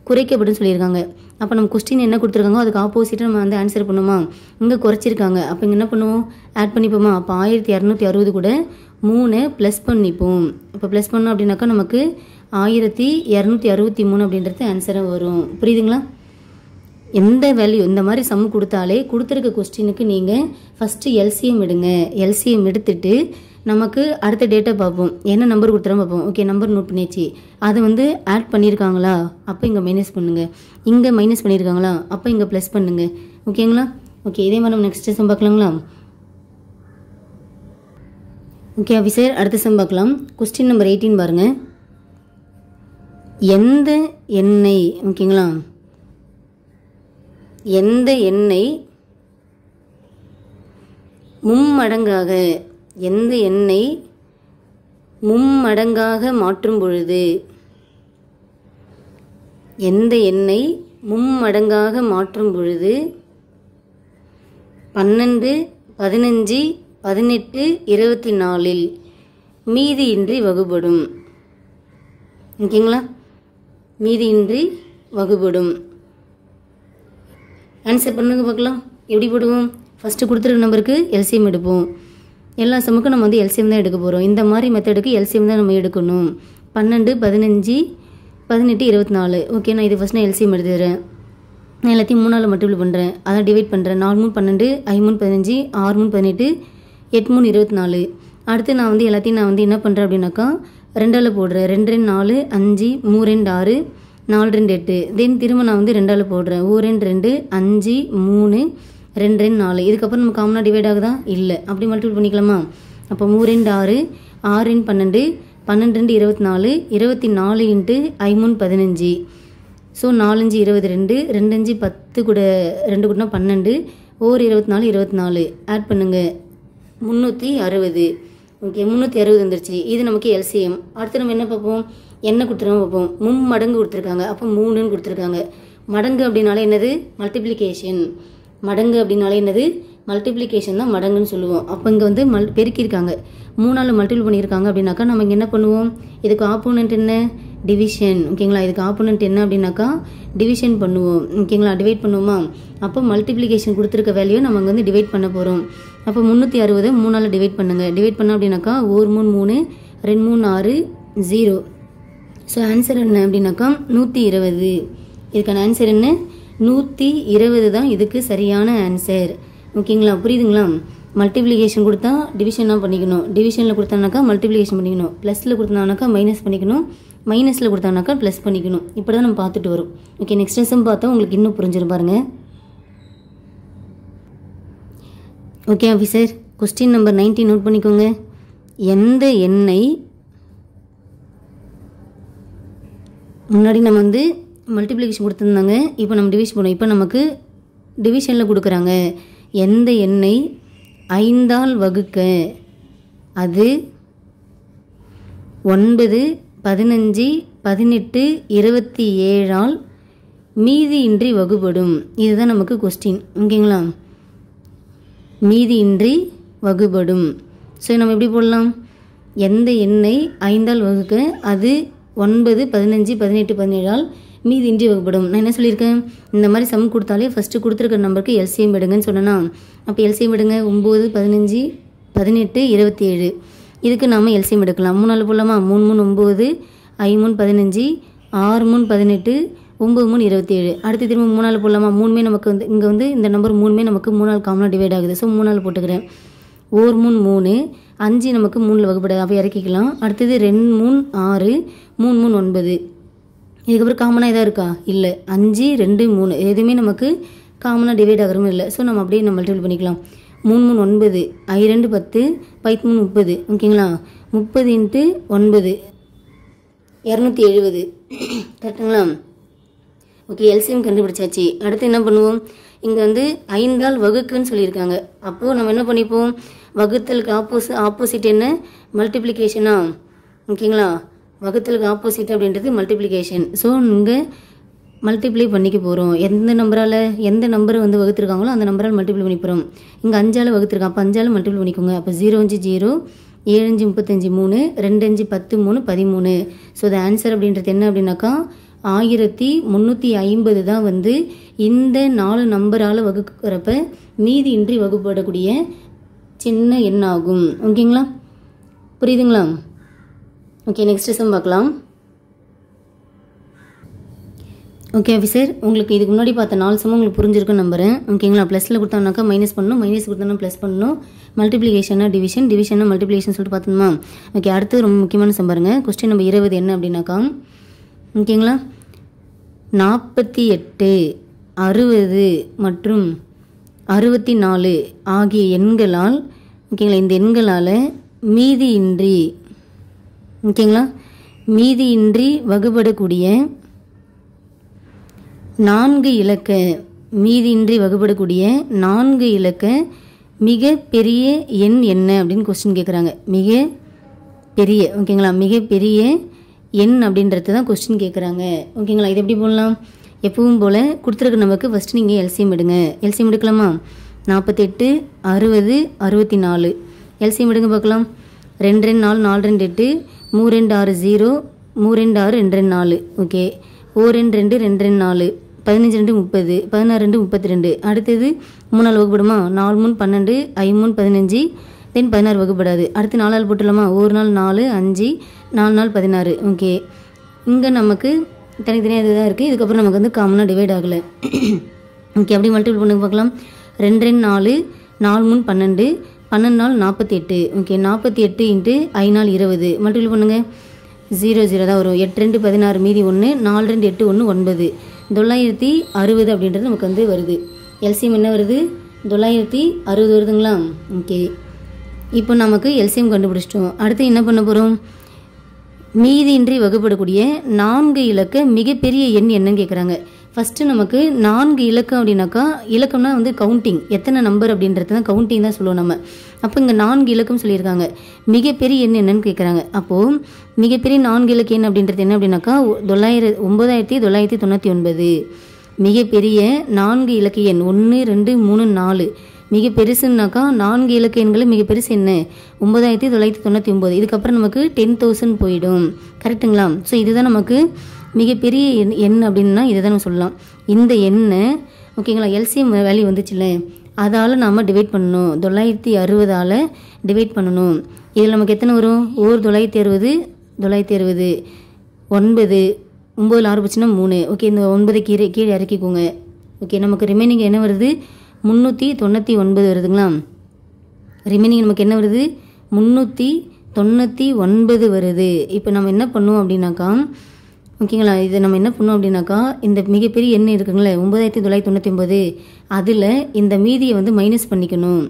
குறைக்கப்படும் சொல்லியிருக்காங்க. அப்போ நம்ம கொஸ்டின் என்ன கொடுத்துருக்காங்க அதுக்கு ஆப்போசிட்டாக நம்ம வந்து ஆன்சர் பண்ணுவோமா? இங்கே குறைச்சிருக்காங்க. அப்போ இங்கே என்ன பண்ணுவோம்? ஆட் பண்ணிப்போமா? அப்போ 1260 கூட 3 ப்ளஸ் பண்ணிப்போம். இப்போ ப்ளஸ் பண்ணோம் அப்படின்னாக்கா நமக்கு 1263 அப்படின்றது ஆன்சராக வரும். புரியுதுங்களா? எந்த வேல்யூ இந்த மாதிரி சம் கொடுத்தாலே கொடுத்துருக்க கொஸ்டினுக்கு நீங்கள் ஃபஸ்ட்டு எல்சிஎம் எடுங்க. எல்சிஎம் எடுத்துட்டு நமக்கு அடுத்த டேட்டா பார்ப்போம். என்ன நம்பர் கொடுத்துறோம் பார்ப்போம். ஓகே நம்பர் நோட் பண்ணியாச்சு. அதை வந்து ஆட் பண்ணியிருக்காங்களா? அப்போ இங்கே மைனஸ் பண்ணுங்கள். இங்கே மைனஸ் பண்ணியிருக்காங்களா? அப்போ இங்கே ப்ளஸ் பண்ணுங்கள். ஓகேங்களா? ஓகே இதே மாதிரி நம்ம நெக்ஸ்ட் சம் பார்க்கலாங்களா? ஓகே ஆஃபீஸர் அடுத்த சம் பார்க்கலாம். கொஸ்டின் நம்பர் 18 பாருங்கள். எந்த எண்ணை ஓகேங்களா, எந்த எண்ணை மும்மடங்காக, எந்த எண்ணை மும்மடங்காக மாற்றும் பொழுது, எந்த எண்ணை மும்மடங்காக மாற்றும் பொழுது 12, 15, 18, 24 மீதியின்றி வகுபடும். ஓகேங்களா, மீதியின்றி வகுபடும். ஆன்சர் பண்ணுங்க பார்க்கலாம். எப்படி போடுவோம்? ஃபஸ்ட்டு கொடுத்துருக்க நம்பருக்கு எல்சிஎம் எடுப்போம். எல்லா சமுக்கும் நம்ம வந்து எல்சிஎம் தான் எடுக்க போகிறோம். இந்த மாதிரி மெத்தடுக்கு எல்சிஎம் தான் நம்ம எடுக்கணும். 12, 15, 18, 24. ஓகே, நான் இது ஃபஸ்ட் நான் எல்சிஎம் எடுத்துக்கிறேன். நான் எல்லாத்தையும் 3ஆல் மல்டிப்ளை பண்ணுறேன். அதான் டிவைட் பண்ணுறேன். 4 3 12, 5 3 15, 6 3 18, 8 3 24. அடுத்து நான் வந்து எல்லாத்தையும் நான் வந்து என்ன பண்ணுறேன் அப்படின்னாக்கா 2ஆல் போடுறேன். 2 2 4, 5, 3 2 6, 4 2 8. தென் திரும்ப நான் வந்து 2ஆல் போடுறேன். 1 2 2, 5, 3, 2 2 4. இதுக்கப்புறம் நம்ம காமனாக டிவைட் ஆகுதா? இல்லை. அப்படி மல்டிபிள் பண்ணிக்கலாமா? அப்போ 3 2 6, 6 2 12, 12 2 24, 24 இன்ட்டு 5 3 15. ஸோ 4 5 22, 2 5 10 கூட 2 கூட்டினா 12, 1 24 24. ஆட் பண்ணுங்க 360. ஓகே, 360 வந்துருச்சு. இது நமக்கு எல்சிஎம். அடுத்து நம்ம என்ன பார்ப்போம்? என்ன கொடுத்துருவோம் பார்ப்போம். மும்மடங்கு கொடுத்துருக்காங்க. அப்போ 3ன்னு கொடுத்துருக்காங்க. மடங்கு அப்படின்னாலே என்னது? மல்டிப்ளிகேஷன். மடங்கு அப்படின்னாலே என்னது? மல்டிப்ளிகேஷன் தான் மடங்குன்னு சொல்லுவோம். அப்போ இங்கே வந்து பெருக்கியிருக்காங்க. 3ஆல் மல்டிபிள் பண்ணியிருக்காங்க அப்படின்னாக்கா நம்ம இங்கே என்ன பண்ணுவோம்? இதுக்கு ஆப்போனன்ட் என்ன? டிவிஷன். ஓகேங்களா, இதுக்கு ஆப்போனன்ட் என்ன அப்படின்னாக்கா டிவிஷன் பண்ணுவோம். ஓகேங்களா, டிவைட் பண்ணுவோமா? அப்போ மல்டிப்ளிகேஷன் கொடுத்துருக்க வேல்யூ நம்ம அங்கே வந்து டிவைட் பண்ண போகிறோம். அப்போ 360 3ஆல் டிவைட் பண்ணுங்கள். டிவைட் பண்ணோம் அப்படின்னாக்கா 1 3 3, 2 3 6, 0. ஸோ ஆன்சர் என்ன அப்படின்னாக்கா 120. இதுக்கான ஆன்சர் என்ன? 120 தான் இதுக்கு சரியான ஆன்சர். ஓகேங்களா, புரியுதுங்களா? மல்டிப்ளிகேஷன் கொடுத்தா டிவிஷனாக பண்ணிக்கணும். டிவிஷனில் கொடுத்தானாக்கா மல்டிப்ளிகேஷன் பண்ணிக்கணும். ப்ளஸில் கொடுத்தானாக்கா மைனஸ் பண்ணிக்கணும். மைனஸில் கொடுத்தானாக்கா ப்ளஸ் பண்ணிக்கணும். இப்படி தான் நம்ம பார்த்துட்டு வரும். ஓகே, நெக்ஸ்ட் லெசன் பார்த்தா உங்களுக்கு இன்னும் புரிஞ்சிடும் பாருங்கள். Okay officer, question number 19 note பண்ணிக்கோங்க. எந்த எண்ணை முன்னாடி நம்ம வந்து மல்டிப்ளிகேஷன் கொடுத்துருந்தாங்க, இப்போ நம்ம டிவிஷன் பண்ணுவோம். இப்போ நமக்கு டிவிஷனில் கொடுக்குறாங்க. எந்த எண்ணை 5ஆல் வகுக்க அது 9, 15, 18, 27 மீதியின்றி வகுபடும். இதுதான் நமக்கு கொஸ்டின். ஓகேங்களா, மீதியின்றி வகுபடும். ஸோ நம்ம எப்படி போடலாம்? எந்த எண்ணை 5ஆல் வகுக்க அது 9, 15, 18, 17 மீதியின்றி வகுப்படும். நான் என்ன சொல்லியிருக்கேன்? இந்த மாதிரி சம் கொடுத்தாலே ஃபஸ்ட்டு கொடுத்துருக்க நம்பருக்கு எல்சிஎம் எடுங்கன்னு சொன்னேன்னா, அப்போ எல்சிஎம் எடுங்க. 9, 15, 18, 27. இதுக்கு நாம் எல்சிஎம் எடுக்கலாம். 3ஆல் போடலாமா? 3 3 9, 5 3 15, 6 3 18, 9 3 27. அடுத்து திரும்ப 3ஆல் போடலாமா? 3மே நமக்கு வந்து இங்கே வந்து இந்த நம்பர் 3மே நமக்கு 3ஆல் காமனாக டிவைட் ஆகுது. ஸோ 3ஆல் போட்டுக்கிறேன். 1 3 3, 5 நமக்கு 3ல் வகுப்படாது. அப்போ இறக்கிக்கலாம். அடுத்தது 2 3 6, 3 3 9. இதுக்கப்புறம் காமனாக எதாவது இருக்கா? இல்லை. 5 2 3 எதுவுமே நமக்கு காமனாக டிவைட் ஆகிறதும் இல்லை. ஸோ நம்ம அப்படியே நம்ம மல்டிபிள் பண்ணிக்கலாம். 3 3 9, 2 10, 3 30. ஓகேங்களா, 30 இன்ட்டு 9 270. கரெக்டுங்களா? ஓகே, எல்சிஎம் கண்டுபிடிச்சாச்சு. அடுத்து என்ன பண்ணுவோம்? இங்கே வந்து 5ஆல் வகுக்குன்னு சொல்லியிருக்காங்க. அப்போது நம்ம என்ன பண்ணிப்போம்? வகுத்தலுக்கு ஆப்போசிட் என்ன? மல்டிப்ளிகேஷனா? ஓகேங்களா, வகுத்தலுக்கு ஆப்போசிட் அப்படின்றது மல்டிப்ளிகேஷன். ஸோ இங்கே மல்டிப்ளை பண்ணிக்க போகிறோம். எந்த நம்பரால் எந்த நம்பரை வந்து வகுத்துருக்காங்களோ அந்த நம்பரால் மல்டிப்ளை பண்ணி போகிறோம். இங்கே 5ஆல் வகுத்துருக்கான். அப்போ 5ஆல் மல்டிப்ளை பண்ணிக்கோங்க. அப்போ 0 5 0, 7 5 35 3, 2 5 10 3 13. ஸோ இது ஆன்சர் அப்படின்றது என்ன அப்படின்னாக்கா 1350 தான் வந்து இந்த 4 நம்பரால் வகுக்கிறப்ப மீதியின்றி வகுப்படக்கூடிய சின்ன எண்ணாகும். ஓகேங்களா, புரியுதுங்களா? ஓகே, நெக்ஸ்ட் சம் பார்க்கலாம். ஓகே ஆஃபீஸர், உங்களுக்கு இதுக்கு முன்னாடி பார்த்த 4 சம் உங்களுக்கு புரிஞ்சிருக்குன்னு நம்புறேன். ஓகேங்களா, ப்ளஸில் கொடுத்தானாக்கா மைனஸ் பண்ணணும், மைனஸ் கொடுத்தோன்னா ப்ளஸ் பண்ணணும், மல்டிப்ளிகேஷனாக டிவிஷன், டிவிஷனாக மல்டிப்ளிகேஷன் சொல்லிட்டு பார்த்தோமா? ஓகே, அடுத்து ரொம்ப முக்கியமான சம் பாருங்க. கொஸ்டின் நம்பர் 20 என்ன அப்படின்னாக்கா, ஓகேங்களா, 48, 60 மற்றும் 64 ஆகிய எண்களால், ஓகேங்களா, இந்த எண்களால் மீதியின்றி, ஓகேங்களா, மீதியின்றி வகுபடக்கூடிய 4 இலக்க மீதியின்றி வகுபடக்கூடிய 4 இலக்க மிக பெரிய எண் என்ன அப்படின்னு கொஸ்டின் கேட்குறாங்க. மிக பெரிய ஓகேங்களா, மிக பெரிய எண் அப்படின்றது தான் கொஸ்டின் கேட்குறாங்க ஓகேங்களா. இது எப்படி போடலாம்? எப்பவும் போல் கொடுத்துருக்க நமக்கு ஃபஸ்ட்டு நீங்கள் எல்சிஎம் எடுங்க. எல்சிஎம் எடுக்கலாமா? 48 60 64 எல்சிஎம் எடுங்க பார்க்கலாம். 2 2 4 4 2 8 3 2 6 0 3 2 6 2 2 4 ஓகே. 4 2 2 2 2 4 15 2 30 16 2 32 அடுத்தது 3 நாள் வகுப்படுமா? 4 3 12 5 3 15 தென் 16 வகுப்படாது. அடுத்து 4 நாள் போட்டுடலாமா? ஒரு நாள் 4 5 4 நாள் 16 ஓகே. இங்கே நமக்கு தனித்தனியாக இதுதான் இருக்குது. இதுக்கப்புறம் நமக்கு வந்து காமனாக டிவைட் ஆகலை ஓகே. அப்படி மல்டிபிள் பண்ணி பார்க்கலாம். 2 2 4 4 3 12 12 நாள் 48 ஓகே. 48 இன்ட்டு 5 நாள் 20 மல்டிபிள் பண்ணுங்கள். 0 0 தான் வரும். 8 2 16 மீதி 1 4 2 8 1 9 960 அப்படின்றது நமக்கு வந்து வருது. எல்சிஎம் என்ன வருது? 960 வருதுங்களா ஓகே. இப்போ நமக்கு எல்சிஎம் கண்டுபிடிச்சிட்டோம். அடுத்து என்ன பண்ண போகிறோம்? மீதியின்றி வகுப்படக்கூடிய 4 இலக்க மிகப்பெரிய எண் என்னன்னு கேட்குறாங்க. ஃபஸ்ட்டு நமக்கு 4 இலக்கம் அப்படின்னாக்கா, இலக்கம்னா வந்து கவுண்டிங், எத்தனை நம்பர் அப்படின்றது தான் கவுண்டிங் தான் சொல்லுவோம் நம்ம. அப்போ இங்கே 4 இலக்கம் சொல்லியிருக்காங்க. மிகப்பெரிய எண் என்னன்னு கேட்குறாங்க. அப்போது மிகப்பெரிய 4 இலக்க எண் அப்படின்றது என்ன அப்படின்னாக்கா 9999. மிகப்பெரிய 4 இலக்க எண் 1 2 3 4. மிக பெருசுன்னாக்கா 4 இலக்க எண்களில் மிக பெருசு என்ன? 9999. இதுக்கப்புறம் நமக்கு 10,000 போயிடும். கரெக்டுங்களா? ஸோ இதுதான் நமக்கு மிகப்பெரிய எண் அப்படின்னா இதை தான் நம்ம சொல்லலாம். இந்த எண்ணை ஓகேங்களா, எல்சிஎம் வேல்யூ வந்துச்சுல்ல, அதால் நாம் டிவைட் பண்ணணும். 960ஆல் டிவைட் பண்ணணும். இதில் நமக்கு எத்தனை வரும்? 960 960 9 9 6 போச்சுன்னா 3 ஓகே. இந்த 9 கீழே இறக்கிக்கோங்க ஓகே. நமக்கு ரிமைனிங் என்ன வருது? 399 வருதுங்களா. ரிமைனிங் நமக்கு என்ன வருது? 399 வருது. இப்போ நம்ம என்ன பண்ணுவோம் அப்படின்னாக்கா ஓகேங்களா, இதை நம்ம என்ன பண்ணோம் அப்படின்னாக்கா இந்த மிகப்பெரிய எண் இருக்குங்களே 9999 அதில் இந்த மீதியை வந்து மைனஸ் பண்ணிக்கணும்.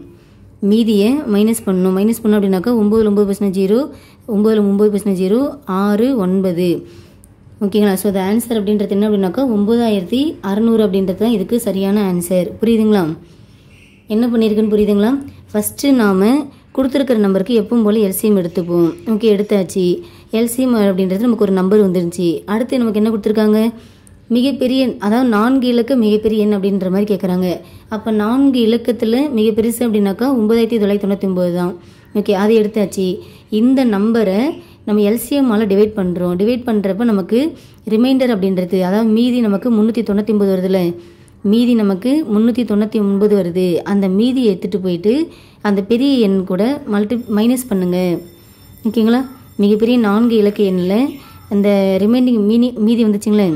மீதியை மைனஸ் பண்ணணும். மைனஸ் பண்ணோம் அப்படின்னாக்கா 9 9% 0 9 9% 0 6 9 ஓகேங்களா. ஸோ அது ஆன்சர் அப்படின்றது என்ன அப்படின்னாக்கா 9600 அப்படின்றது தான் இதுக்கு சரியான ஆன்சர். புரியுதுங்களா? என்ன பண்ணியிருக்குன்னு புரியுதுங்களா? ஃபஸ்ட்டு நாம் கொடுத்துருக்கிற நம்பருக்கு எப்பவும் போல் எல்சிஎம் எடுத்துப்போம் ஓகே. எடுத்தாச்சு. எல்சிஎம் அப்படின்றது நமக்கு ஒரு நம்பர் வந்துருந்துச்சு. அடுத்து நமக்கு என்ன கொடுத்துருக்காங்க? மிகப்பெரிய அதாவது 4 இலக்க மிகப்பெரிய எண் அப்படின்ற மாதிரி கேட்குறாங்க. அப்போ 4 இலக்கத்தில் மிக பெருசு அப்படின்னாக்கா 9999 தான் ஓகே. அதை எடுத்தாச்சு. இந்த நம்பரை நம்ம எல்சிஎம்மால் டிவைட் பண்ணுறோம். டிவைட் பண்ணுறப்ப நமக்கு ரிமைண்டர் அப்படின்றது அதாவது மீதி நமக்கு 399 வருதுல்ல, மீதி நமக்கு 399 வருது. அந்த மீதியை எடுத்துகிட்டு போயிட்டு அந்த பெரிய எண் கூட மைனஸ் பண்ணுங்கள் ஓகேங்களா. மிகப்பெரிய 4 இலக்க எண்ணில் அந்த ரிமைண்டிங் மீதி வந்துச்சுங்களே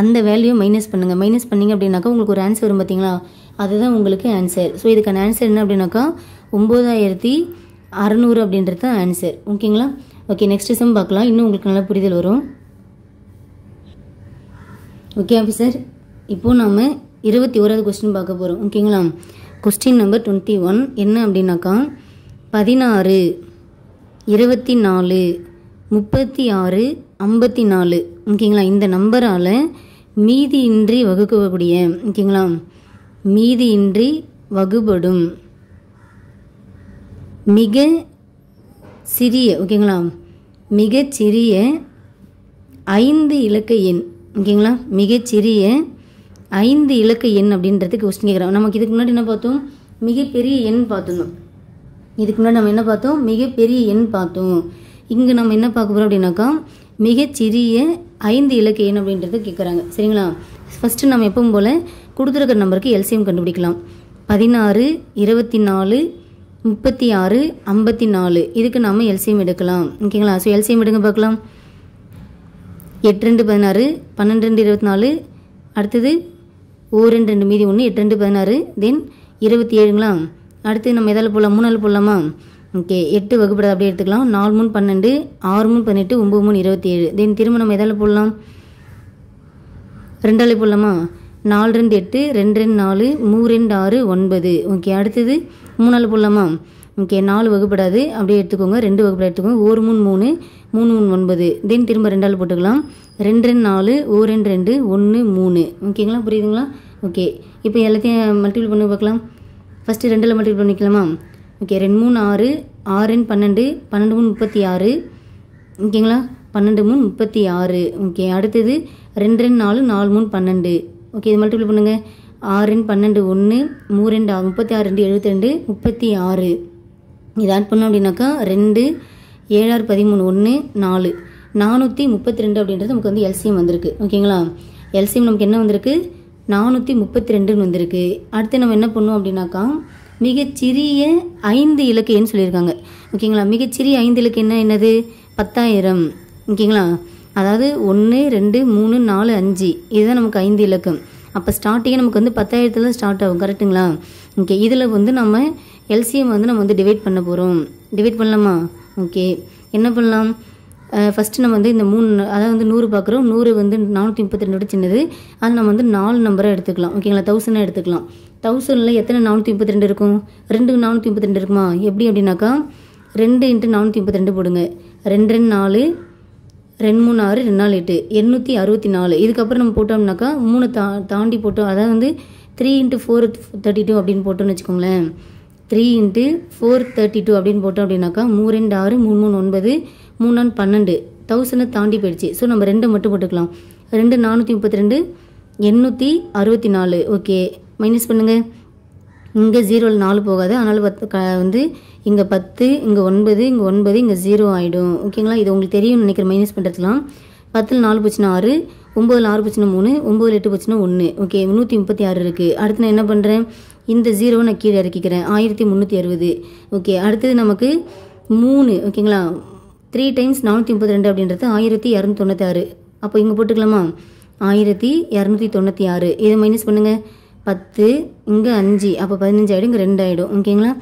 அந்த வேல்யூ மைனஸ் பண்ணுங்கள். மைனஸ் பண்ணிங்க அப்படின்னாக்கா உங்களுக்கு ஒரு ஆன்சர் வரும் பார்த்தீங்களா, அதுதான் உங்களுக்கு ஆன்சர். ஸோ இதுக்கான ஆன்சர் என்ன அப்படின்னாக்கா 9600 அப்படின்றது தான் ஆன்சர் ஓகேங்களா. ஓகே, நெக்ஸ்ட் சம் பார்க்கலாம். இன்னும் உங்களுக்கு நல்லா புரிதல் வரும் ஓகே ஆஃபீஸர். இப்போது நாம் 21வது கொஸ்டின் பார்க்க போகிறோம் ஓகேங்களா. கொஸ்டின் நம்பர் 21 என்ன அப்படின்னாக்கா 16 24 36 54 ஓகேங்களா. இந்த நம்பரால் மீதியின்றி வகுக்கக்கூடிய ஓகேங்களா, மீதியின்றி வகுபடும் மிக சிறிய ஓகேங்களா, மிகச்சிறிய 5 இலக்க எண் ஓகேங்களா. மிகச்சிறிய 5 இலக்க எண் அப்படின்றதுக்கு கொஸ்டின் கேட்குறாங்க. நமக்கு இதுக்கு முன்னாடி என்ன பார்த்தோம்? மிகப்பெரிய எண் பார்த்துருந்தோம். இதுக்கு முன்னாடி நம்ம என்ன பார்த்தோம்? மிகப்பெரிய எண் பார்த்தோம். இங்கே நம்ம என்ன பார்க்க போகிறோம் அப்படின்னாக்கா மிகச்சிறிய 5 இலக்க எண் அப்படின்றது கேட்குறாங்க சரிங்களா. ஃபஸ்ட்டு நம்ம எப்பவும் போல் கொடுத்துருக்கிற நம்பருக்கு எல்சிஎம் கண்டுபிடிக்கலாம். 16 24 36 54 இதுக்கு நாம் எல்சிஎம் எடுக்கலாம் ஓகேங்களா. ஸோ எல்சிஎம் எடுங்க பார்க்கலாம். 8 2 16 12 2 24 அடுத்தது 1 2 2 மீதி 1 8 2 16 தென் 27ங்களா. அடுத்து நம்ம எதால் போடலாம்? 3 நாள் போடலாமா ஓகே. 8 வகுப்படாது அப்படியே எடுத்துக்கலாம். 4 3 12 6 3 18 9 3 27 தென் திரும்ப நம்ம எதால் போடலாம்? 2 நாள் போடலாமா? 4 2 8 2 2 4 3 2 6 9 ஓகே. அடுத்தது 3 நாள் போடலாமா ஓகே 4 வகுப்படாது, அப்படியே எடுத்துக்கோங்க. 2 வகுப்படா எடுத்துக்கோங்க. 1 3 3 3 3 9. தென் திரும்ப 2ஆல் போட்டுக்கலாம். 2 2 4 1 2 2 1 3. ஓகேங்களா, புரியுதுங்களா? ஓகே, இப்போ எல்லாத்தையும் மல்டிபிள் பண்ணி பார்க்கலாம். ஃபஸ்ட்டு 2ஆல் மல்டிபிள் பண்ணிக்கலாமா? ஓகே, 2 3 6 6 12 12 3 36. ஓகேங்களா, 12 3 36. ஓகே, அடுத்தது 2 2 4 4 3 12. ஓகே, இது மல்டிபிள் பண்ணுங்கள். 6 12 1 3 2 36 2 72 36. இது ஆட் பண்ணோம் அப்படின்னாக்கா 2 7 6 13 1 4 432 அப்படின்றது நமக்கு வந்து எல்சிஎம் வந்திருக்கு. ஓகேங்களா, எல்சிஎம் நமக்கு என்ன வந்திருக்கு? 432 வந்திருக்கு. அடுத்து நம்ம என்ன பண்ணோம் அப்படின்னாக்கா மிகச்சிறிய 5 இலக்க எண் சொல்லியிருக்காங்க. ஓகேங்களா, மிகச்சிறிய 5 இலக்க எண் என்னது? 10,000. ஓகேங்களா, அதாவது 1 2 3 4 5 இதுதான் நமக்கு 5 இலக்கம். அப்போ ஸ்டார்டிங்கே நமக்கு வந்து 10,000 ஸ்டார்ட் ஆகும். கரெக்டுங்களா? ஓகே, இதில் வந்து நம்ம எல்சிஎம் வந்து நம்ம வந்து டிவைட் பண்ண போகிறோம். டிவைட் பண்ணலாமா? ஓகே, என்ன பண்ணலாம்? ஃபஸ்ட்டு நம்ம வந்து இந்த 3, அதாவது வந்து 100 பார்க்குறோம். 100 வந்து 432 சின்னது. அது நம்ம வந்து 4 நம்பராக எடுத்துக்கலாம். ஓகேங்களா, 1000 எடுத்துக்கலாம். 1000ல் எத்தனை 432 இருக்கும்? 2 432 இருக்குமா? எப்படி அப்படின்னாக்கா 2 × 432 போடுங்க. 2 2 4 2 3 6 2 4 8 864. இதுக்கப்புறம் நம்ம போட்டோம்னாக்கா 3 தாண்டி போட்டோம். அதாவது வந்து 3 × 4 32 அப்படின்னு போட்டோம்னு வச்சுக்கோங்களேன். 3 × 4 32 அப்படின்னு போட்டோம் அப்படின்னாக்கா 3 2 6 3 3 9 3 4 12. 1000 தாண்டி போயிடுச்சு. ஸோ நம்ம 2 மட்டும் போட்டுக்கலாம். 2 432 864. ஓகே, மைனஸ் பண்ணுங்கள். இங்கே 0ல் 4 போகாது. அதனால் வந்து இங்கே 10 இங்கே 9 இங்கே 9 இங்கே 0 ஆகிடும். ஓகேங்களா, இது உங்களுக்கு தெரியும்னு நினைக்கிறேன். மைனஸ் பண்ணுறதுலாம் 10ல் 4 போச்சுன்னா 6, 9ல் 6 போச்சுன்னா 3, 9ல் 8 போச்சுன்னா 1. ஓகே, 136 இருக்குது. அடுத்து நான் என்ன பண்ணுறேன்? இந்த 0வை நான் கீழே இறக்கிக்கிறேன். 1360. ஓகே, அடுத்தது நமக்கு 3. ஓகேங்களா, 3 டைம்ஸ் 432 அப்படின்றது 1296. அப்போ இங்கே போட்டுக்கலாமா? 1296. இதை மைனஸ் பண்ணுங்கள். 10 இங்கே 5, அப்போ 15 ஆகிடும். இங்கே 2 ஆகிடும். ஓகேங்களா,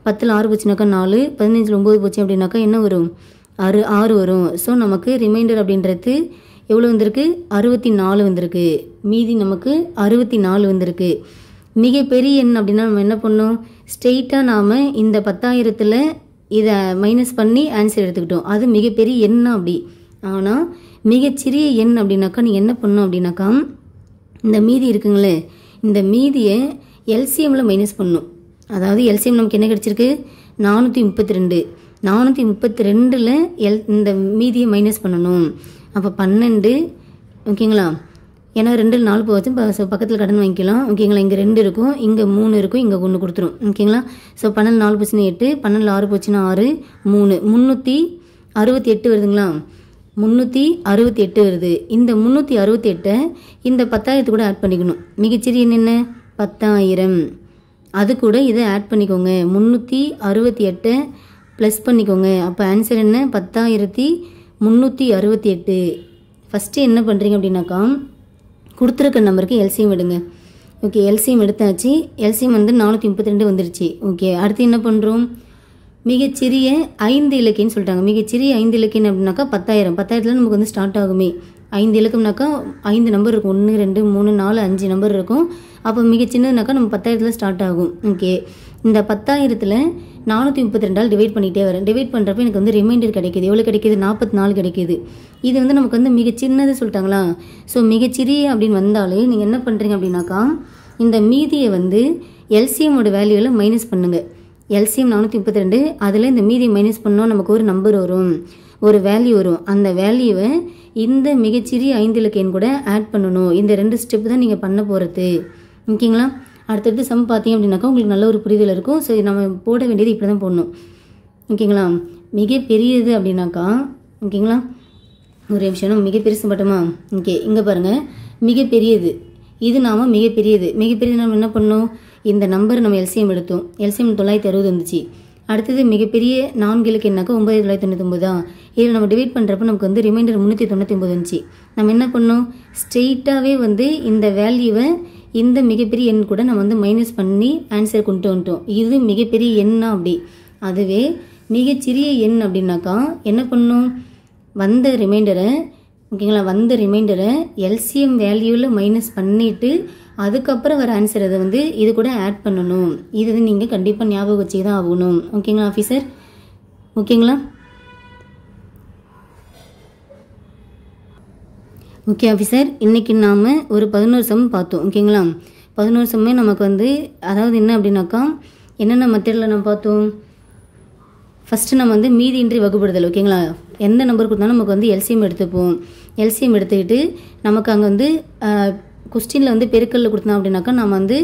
10ல் 6 போச்சுனாக்கா 4, 15ல் 9 போச்சு அப்படின்னாக்கா என்ன வரும்? 6 வரும். ஸோ நமக்கு ரிமைண்டர் அப்படின்றது எவ்வளோ வந்திருக்கு? 64 வந்திருக்கு. மீதி நமக்கு 64 வந்திருக்கு. மிகப்பெரிய எண் அப்படின்னா நம்ம என்ன பண்ணோம்? ஸ்ட்ரெயிட்டாக நாம் இந்த 10,000ல் இதை மைனஸ் பண்ணி ஆன்சர் எடுத்துக்கிட்டோம். அது மிகப்பெரிய எண் அப்படி. ஆனால் மிகச்சிறிய எண் அப்படின்னாக்கா நீங்கள் என்ன பண்ணணும் அப்படின்னாக்கா இந்த மீதி இருக்குங்களே, இந்த மீதியை எல்சிஎம்மில் மைனஸ் பண்ணணும். அதாவது எல்சிஎம் நமக்கு என்ன கிடச்சிருக்கு? 432. 432ல் இந்த மீதியை மைனஸ் பண்ணணும். அப்போ 12. ஓகேங்களா, ஏன்னா 2ல் 4 போச்சு. பக்கத்தில் கடன் வாங்கிக்கலாம். ஓகேங்களா, இங்கே 2 இருக்கும், இங்கே 3 இருக்கும், இங்கே 1 கொடுத்துரும். ஓகேங்களா, ஸோ 12 4 போச்சுன்னா 8, 12 6 போச்சுன்னா 6, 3 368 வருதுங்களா? 368 வருது. இந்த 368 இந்த 10,000 கூட ஆட் பண்ணிக்கணும். மிகச்சிறிய என்ன? 10,000. அது கூட இதை ஆட் பண்ணிக்கோங்க. 368 ப்ளஸ் பண்ணிக்கோங்க. அப்போ ஆன்சர் என்ன? 10,368. ஃபஸ்ட்டு என்ன பண்ணுறீங்க அப்படின்னாக்கா கொடுத்துருக்க நம்பருக்கு எல்சிஎம் எடுங்க. ஓகே, எல்சிஎம் எடுத்தாச்சு. எல்சிஎம் வந்து 432 வந்துருச்சு. ஓகே, அடுத்து என்ன பண்ணுறோம்? மிகச்சிறிய 5 இலக்கின்னு சொல்லிட்டாங்க. மிகச்சிறிய 5 இலக்கின்னு அப்படின்னாக்கா 10,000. 10,000த்தில் நமக்கு வந்து ஸ்டார்ட் ஆகுமே. 5 இலக்கம்னாக்கா 5 நம்பர் இருக்கும். 1 2 3 4 5 நம்பர் இருக்கும். அப்போ மிக சின்னதுனாக்கா நம்ம 10,000த்தில் ஸ்டார்ட் ஆகும். ஓகே, இந்த 10,000த்தில் 432ஆல் டிவைட் பண்ணிகிட்டே வரேன். டிவைட் பண்ணுறப்ப எனக்கு வந்து ரிமைண்டர் கிடைக்கிது. எவ்வளோ கிடைக்கிது? 44 கிடைக்கிது. இது வந்து நமக்கு வந்து மிக சின்னது சொல்லிட்டாங்களா? ஸோ மிகச்சிறிய அப்படின்னு வந்தாலே நீங்கள் என்ன பண்ணுறீங்க அப்படின்னாக்கா இந்த மீதியை வந்து எல்சிஎம்மோட வேல்யூவில் மைனஸ் பண்ணுங்கள். எல்சிஎம் 432, அதில் இந்த மீதியை மைனஸ் பண்ணோம். நமக்கு ஒரு நம்பர் வரும், ஒரு வேல்யூ வரும். அந்த வேல்யூவை இந்த மிகச்சிறிய 5 இலக்க எண் கூட ஆட் பண்ணணும். இந்த 2 ஸ்டெப் தான் நீங்கள் பண்ண போகிறது. ஓகேங்களா, அடுத்தடுத்து சம் பார்த்தீங்க அப்படின்னாக்கா உங்களுக்கு நல்ல ஒரு புரிதல் இருக்கும். ஸோ நம்ம போட வேண்டியது இப்படி தான் போடணும். ஓகேங்களா, மிகப்பெரியது அப்படின்னாக்கா ஓகேங்களா, ஒரு நிமிஷம் நம்ம மிகப்பெருசு பட்டோமா? ஓகே, இங்கே பாருங்கள், மிகப்பெரியது இது நாம் மிகப்பெரியது நம்ம என்ன பண்ணோம்? இந்த நம்பர் நம்ம எல்சிஎம் எடுத்தோம். எல்சிஎம் 960 வந்துச்சு. அடுத்தது மிகப்பெரிய 4 இலக்க எண்ணாக்கா 9999. இதில் நம்ம டிவைட் பண்ணுறப்ப நமக்கு வந்து ரிமைண்டர் 399 வந்துச்சு. நம்ம என்ன பண்ணோம்? ஸ்ட்ரெயிட்டாகவே வந்து இந்த வேல்யூவை இந்த மிகப்பெரிய எண் கூட நம்ம வந்து மைனஸ் பண்ணி ஆன்சர் கொண்டு வந்துட்டோம். இது மிகப்பெரிய எண்ணா அப்படி. அதுவே மிகச்சிறிய எண் அப்படின்னாக்கா என்ன பண்ணணும்? வந்த ரிமைண்டரை ஓகேங்களா, வந்த ரிமைண்டரை எல்சிஎம் வேல்யூவில் மைனஸ் பண்ணிவிட்டு அதுக்கப்புறம் வர ஆன்சர் அதை வந்து இது கூட ஆட் பண்ணணும். இது நீங்கள் கண்டிப்பாக ஞாபகம் வச்சு தான் ஆகணும். ஓகேங்களா ஆஃபீஸர்? ஓகேங்களா? ஓகே ஆஃபீஸர், இன்றைக்கி நாம் ஒரு 11 சம் பார்த்தோம். ஓகேங்களா? 11 சம்மே நமக்கு வந்து அதாவது என்ன அப்படின்னாக்கா என்னென்ன மெத்தடில் நம்ம பார்த்தோம். ஃபஸ்ட்டு நம்ம வந்து மீதியின்றி வகுப்படுதல். ஓகேங்களா? எந்த நம்பர் கொடுத்தாலும் நமக்கு வந்து எல்சிஎம் எடுத்துப்போம். எல்சிஎம் எடுத்துக்கிட்டு நமக்கு அங்கே வந்து கொஸ்டினில் வந்து பெருக்கல்ல கொடுத்தோம் அப்படின்னாக்கா நம்ம வந்து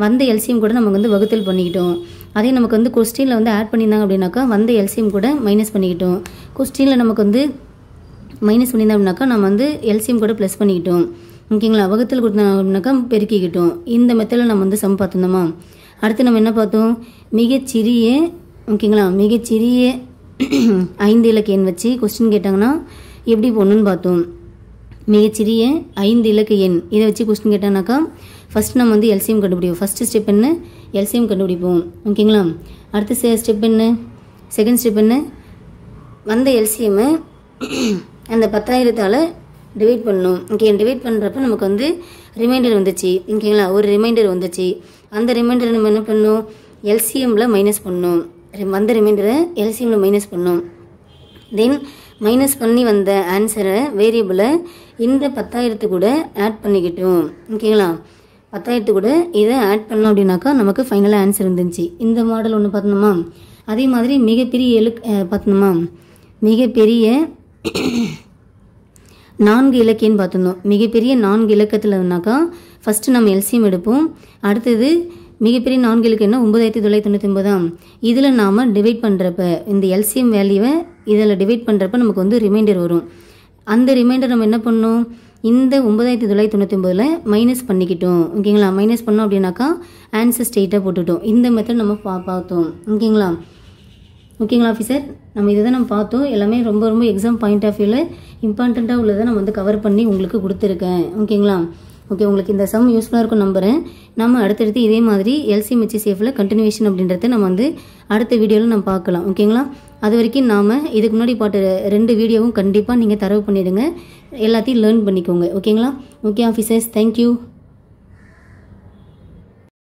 வந்த எல்சிஎம் கூட நமக்கு வந்து வகுத்தல் பண்ணிக்கிட்டோம். அதே நமக்கு வந்து கொஸ்டினில் வந்து ஆட் பண்ணியிருந்தாங்க அப்படின்னாக்கா வந்த எல்சிஎம் கூட மைனஸ் பண்ணிக்கிட்டோம். கொஸ்டினில் நமக்கு வந்து மைனஸ் பண்ணியிருந்தோம் அப்படின்னாக்கா நம்ம வந்து எல்சிஎம் கூட ப்ளஸ் பண்ணிக்கிட்டோம். ஓகேங்களா? வகுத்தல் கொடுத்தோம் அப்படின்னாக்கா பெருக்கிக்கிட்டோம். இந்த மெத்தடில் நம்ம வந்து சம் பார்த்துருந்தோமா? அடுத்து நம்ம என்ன பார்த்தோம்? மிகச்சிறிய ஓகேங்களா மிகச்சிறிய 5 இலக்க எண் வச்சு கொஸ்டின் கேட்டாங்கன்னா எப்படி போடணும்னு பார்த்தோம். மிகச்சிறிய 5 இலக்க எண் இதை வச்சு கொஸ்டின் கேட்டாங்கனாக்கா ஃபஸ்ட் நம்ம வந்து எல்சிஎம் கண்டுபிடிப்போம். ஃபஸ்ட்டு ஸ்டெப் என்ன? எல்சிஎம் கண்டுபிடிப்போம். ஓகேங்களா? அடுத்த ஸ்டெப் என்ன? செகண்ட் ஸ்டெப் என்ன? வந்த எல்சிஎம்மை அந்த 10,000ஆல் டிவைட் பண்ணணும். ஓகே, டிவைட் பண்ணுறப்ப நமக்கு வந்து ரிமைண்டர் வந்துச்சு. ஓகேங்களா? ஒரு ரிமைண்டர் வந்துச்சு. அந்த ரிமைண்டரை நம்ம என்ன பண்ணணும்? எல்சிஎம்மில் மைனஸ் பண்ணணும். வந்த ரிமைண்டரை எல்சிஎம்மில் மைனஸ் பண்ணணும். தென் மைனஸ் பண்ணி வந்த ஆன்சரை வேரியபிளை இந்த 10,000 கூட ஆட் பண்ணிக்கிட்டோம். ஓகேங்களா? 10,000 கூட இதை ஆட் பண்ணோம் அப்படின்னாக்கா நமக்கு ஃபைனலாக ஆன்சர் இருந்துச்சு. இந்த மாடல் ஒன்று பார்த்தோமா? அதே மாதிரி மிகப்பெரிய பார்த்தோமா? மிகப்பெரிய 4 இலக்கியன்னு பார்த்துருந்தோம். மிகப்பெரிய 4 இலக்கத்தில்னாக்கா ஃபஸ்ட்டு நம்ம எல்சிஎம் எடுப்போம். அடுத்தது மிகப்பெரிய 4 இலக்கம்னா 9,999. இதில் நாம் டிவைட் பண்ணுறப்ப இந்த எல்சிஎம் வேல்யூவை இதில் டிவைட் பண்ணுறப்ப நமக்கு வந்து ரிமைண்டர் வரும். அந்த ரிமைண்டர் நம்ம என்ன பண்ணோம்? இந்த 9,999 மைனஸ் பண்ணிக்கிட்டோம். ஓகேங்களா? மைனஸ் பண்ணோம் அப்படின்னாக்கா ஆன்சர் ஸ்ட்ரெயிட்டாக போட்டுட்டோம். இந்த மெத்தட் நம்ம பார்த்தோம். ஓகேங்களா? ஓகேங்களா ஆஃபீஸர்? நம்ம இதை தான் நம்ம பார்த்தோம். எல்லாமே ரொம்ப ரொம்ப எக்ஸாம் பாயிண்ட் ஆஃப் வியூவில் இம்பார்ட்டண்ட்டாக உள்ளதை நம்ம வந்து கவர் பண்ணி உங்களுக்கு கொடுத்துருக்கேன். ஓகேங்களா? ஓகே, உங்களுக்கு இந்த சம் யூஸ்ஃபுல்லாக இருக்கும் நம்புகிறேன். நம்ம அடுத்தடுத்து இதே மாதிரி எல்சிஎம் ஹெச்சிஎஃப்ல கண்டினியூஷன் அப்படின்றத நம்ம வந்து அடுத்த வீடியோவில் நம்ம பார்க்கலாம். ஓகேங்களா? அது வரைக்கும் நாம் இதுக்கு முன்னாடி பார்த்த 2 வீடியோவும் கண்டிப்பாக நீங்கள் தரவு பண்ணிவிடுங்க. எல்லாத்தையும் லேர்ன் பண்ணிக்கோங்க. ஓகேங்களா? Okay officers, thank you.